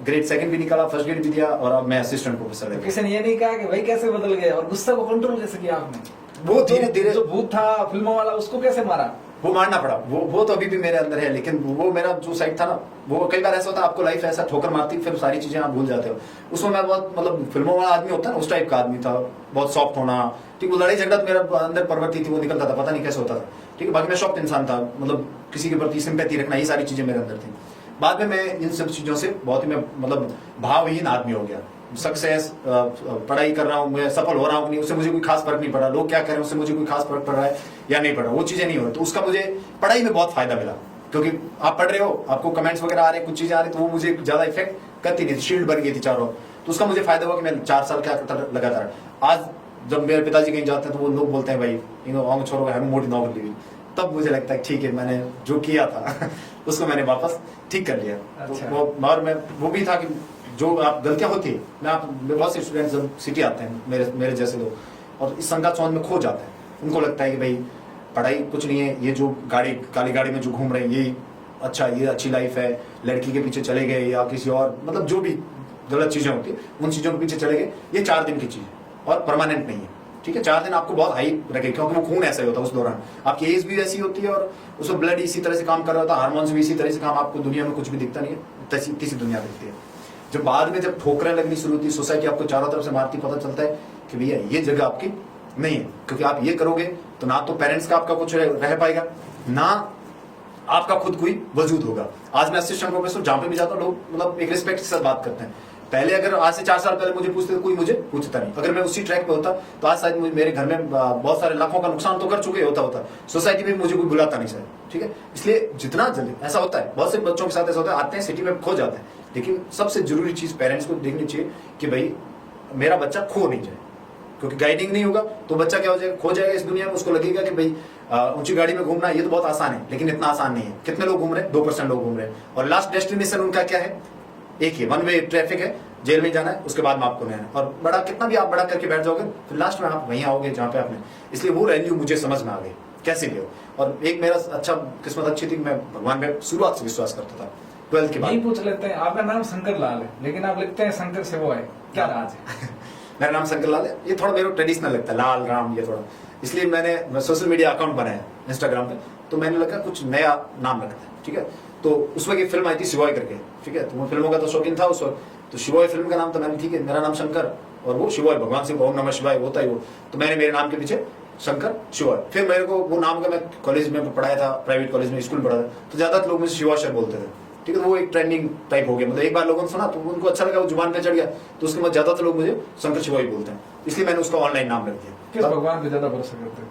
ग्रेड 2 भी निकाला, 1st ग्रेड भी दिया, और अब मैं असिस्टेंट प्रोफेसर। तो किसी ने ये नहीं कहा कि भाई कैसे बदल गए, और गुस्से को कंट्रोल कैसे किया आपने? वो धीरे धीरे, जो भूत था फिल्मों वाला, उसको कैसे मारा? वो मारना पड़ा, वो तो अभी भी मेरे अंदर है, लेकिन वो मेरा जो साइड था ना, वो कई बार ऐसा होता है आपको लाइफ ऐसा ठोकर मारती, फिर सारी चीजें आप भूल जाते हो। उसमें मैं बहुत मतलब फिल्मों वाला आदमी होता है ना, उस टाइप का आदमी था, बहुत सॉफ्ट होना, ठीक। वो लड़ाई झगड़ा मेरा अंदर प्रवृत्ति थी, वो निकलता था, पता नहीं कैसे होता था, ठीक है। बाकी मैं सॉफ्ट इंसान था, मतलब किसी के प्रति सिंपैथी रखना, ये सारी चीजें मेरे अंदर थी। बाद में मैं इन सब चीजों से बहुत ही मैं मतलब भावहीन आदमी हो गया। सक्सेस, पढ़ाई कर रहा हूँ, मैं सफल हो रहा हूँ नहीं, उससे मुझे कोई खास फर्क नहीं पड़ा, लोग क्या कह रहे हैं उससे मुझे कोई खास फर्क पड़ रहा है या नहीं पड़ रहा, वो चीजें नहीं हो रही। तो उसका मुझे पढ़ाई में बहुत फायदा मिला, क्योंकि आप पढ़ रहे हो, आपको कमेंट्स वगैरह आ रहे हैं, कुछ चीजें आ रही, तो वो मुझे ज्यादा इफेक्ट करती नहीं थी, शील्ड बन गई थी चारों। तो उसका मुझे फायदा हुआ कि मैं 4 साल क्या लगातार। आज जब मेरे पिताजी कहीं जाते हैं तो वो लोग बोलते हैं भाई छोड़ो, हमें मोटी नौकरी ली, तब मुझे लगता है ठीक है, मैंने जो किया था उसको मैंने वापस ठीक कर लिया। अच्छा। तो और मैं वो भी था कि जो आप गलतियां होती है, बहुत से स्टूडेंट्स जब सिटी आते हैं मेरे जैसे लोग, और इस संघात सोच में खो जाते हैं, उनको लगता है कि भाई पढ़ाई कुछ नहीं है, ये जो काली गाड़ी में जो घूम रहे हैं ये अच्छी लाइफ है, लड़की के पीछे चले गए या किसी और मतलब जो भी गलत चीजें होती है उन चीजों के पीछे चले गए, ये 4 दिन की चीज है और परमानेंट नहीं है, ठीक है। 4 दिन आपको बहुत हाई रखे, क्योंकि वो खून ऐसा ही होता है उस दौरान, आपकी एज भी वैसी होती है और उसमें ब्लड इसी तरह से काम कर रहा होता है, हार्मोन्स भी इसी तरह से काम, आपको दुनिया में कुछ भी दिखता नहीं है, तीसरी दुनिया दिखती है। जब बाद में जब ठोकरें लगनी शुरू होती, सोसाइटी आपको चारों तरफ से मारती, पता चलता है कि भैया ये जगह आपकी नहीं है, क्योंकि आप ये करोगे तो ना तो पेरेंट्स का आपका कुछ रह पाएगा, ना आपका खुद कोई वजूद होगा। आज मैं असिस्टेंट प्रोफेसर जहां पे भी जाता हूँ, लोग मतलब एक रिस्पेक्ट के साथ बात करते हैं। पहले अगर आज से 4 साल पहले मुझे पूछते तो कोई मुझे पूछता नहीं, अगर मैं उसी ट्रैक पे होता तो आज शायद मेरे घर में बहुत सारे लाखों का नुकसान तो कर चुके होता, सोसाइटी में मुझे कोई बुलाता नहीं शायद, ठीक है। इसलिए जितना जल्दी ऐसा होता है, बहुत से बच्चों के साथ ऐसा होता है, आते हैं सिटी में खो जाते हैं, लेकिन सबसे जरूरी चीज पेरेंट्स को देखनी चाहिए कि भाई मेरा बच्चा खो नहीं जाए, क्योंकि गाइडिंग नहीं होगा तो बच्चा क्या हो जाएगा, खो जाएगा इस दुनिया में। उसको लगेगा कि भाई ऊंची गाड़ी में घूमना ये तो बहुत आसान है, लेकिन इतना आसान नहीं है। कितने लोग घूम रहे हैं? 2% लोग घूम रहे हैं, और लास्ट डेस्टिनेशन उनका क्या है? एक ही 1 वे ट्रैफिक है, जेल में जाना है, उसके बाद में आपको नहीं आना। और बड़ा कितना भी आप बड़ा करके बैठ जाओगे, फिर लास्ट में आप वहीं आओगे जहां पे आपने। इसलिए वो वैल्यू मुझे समझ में आ गई कैसे भी हो। और एक मेरा अच्छा किस्मत अच्छी थी, मैं भगवान में शुरुआत से विश्वास करता था। 12th के बाद यही पूछ लेते हैं, आपका नाम शंकर लाल है लेकिन आप लिखते हैं शंकर से वो है, क्या राज है? मेरा नाम शंकर लाल है, ये थोड़ा मेरे को ट्रेडिशनल लगता है, लाल राम ये थोड़ा, इसलिए मैं सोशल मीडिया अकाउंट बनाया इंस्टाग्राम पे, तो मैंने लगा कुछ नया नाम रखता है, ठीक है। तो उस वक्त एक फिल्म आई थी शिवॉय करके, ठीक है, तो वो फिल्मों का तो शौकीन था उस वक्त, तो शिवॉय फिल्म का नाम था, मैंने ठीक है मेरा नाम शंकर और वो शिवॉय, भगवान से ओम नमः शिवाय होता ही वो, तो मैंने मेरे नाम के पीछे शंकर शिवॉय। फिर मेरे को वो नाम का, मैं कॉलेज में पढ़ाया था, प्राइवेट कॉलेज में स्कूल पढ़ा था, तो ज्यादातर लोग मुझे शिवा सर बोलते थे, ठीक है। वो एक ट्रेंडिंग टाइप हो गया, मतलब एक बार लोगों ने सुना तो उनको अच्छा लगा, वो जुबान पे चढ़ गया, तो उसके बाद ज्यादातर लोग मुझे शंकर शिवा ही बोलते हैं, इसलिए मैंने उसका ऑनलाइन नाम रख दिया। किस भगवान पे ज्यादा भरोसा करते हैं?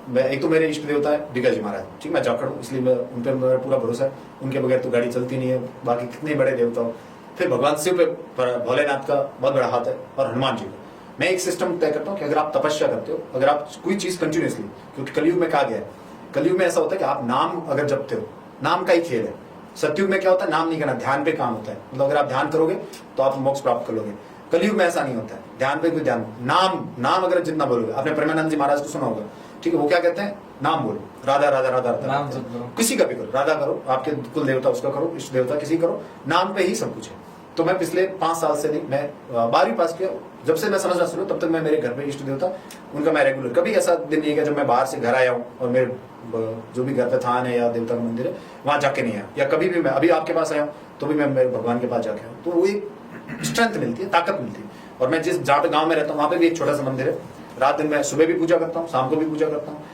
मैं एक तो मेरे इष्ट देवता है डिगा जी महाराज, ठीक, मैं जाखड़ हूँ, इसलिए मैं उन पर मेरा पूरा भरोसा है, उनके बगैर तो गाड़ी चलती नहीं है। बाकी कितने बड़े देवता हो, फिर भगवान शिव पे भोलेनाथ का बहुत बड़ा हाथ है, और हनुमान जी का। मैं एक सिस्टम तय करता हूँ कि अगर आप तपस्या करते हो, अगर आप कोई चीज कंटिन्यूसली, क्योंकि कलयुग में कहा गया है, कलयुग में ऐसा होता है कि आप नाम अगर जपते हो, नाम का ही खेल है। सतयुग में क्या होता है, नाम नहीं करना, ध्यान पे काम होता है, मतलब अगर आप ध्यान करोगे तो आप मोक्ष प्राप्त कर लोगे। कलयुग में ऐसा नहीं होता है, ध्यान पे कोई ध्यान, नाम अगर जितना बोलोगे, आपने प्रेमानंद जी महाराज को सुना होगा, ठीक है, वो क्या कहते हैं, नाम बोलो, राधा राधा राधा राधा, नाम जप करो, किसी का भी करो, राधा करो, आपके कुल देवता उसका करो, इष्ट देवता किसी करो, नाम पे ही सब कुछ है। तो मैं पिछले 5 साल से नहीं, मैं 12वीं पास किया, जब से मैं समझना शुरू तब तक मैं मेरे घर पे इष्ट देवता उनका मैं रेगुलर, कभी ऐसा दिन नहीं है कि जब मैं बाहर से घर आया हूँ और मेरे जो भी घर पे थान है या देवता का मंदिर है वहां जाके नहीं आया, या कभी भी मैं अभी आपके पास आया हूँ तो भी मैं मेरे भगवान के पास जाके आया हूँ। तो वो एक स्ट्रेंथ मिलती है, ताकत मिलती है। और मैं जिस जहाँ पे गाँव में रहता हूँ वहां पे भी एक छोटा सा मंदिर है, रात दिन मैं सुबह भी पूजा करता हूँ, शाम को भी पूजा करता हूँ,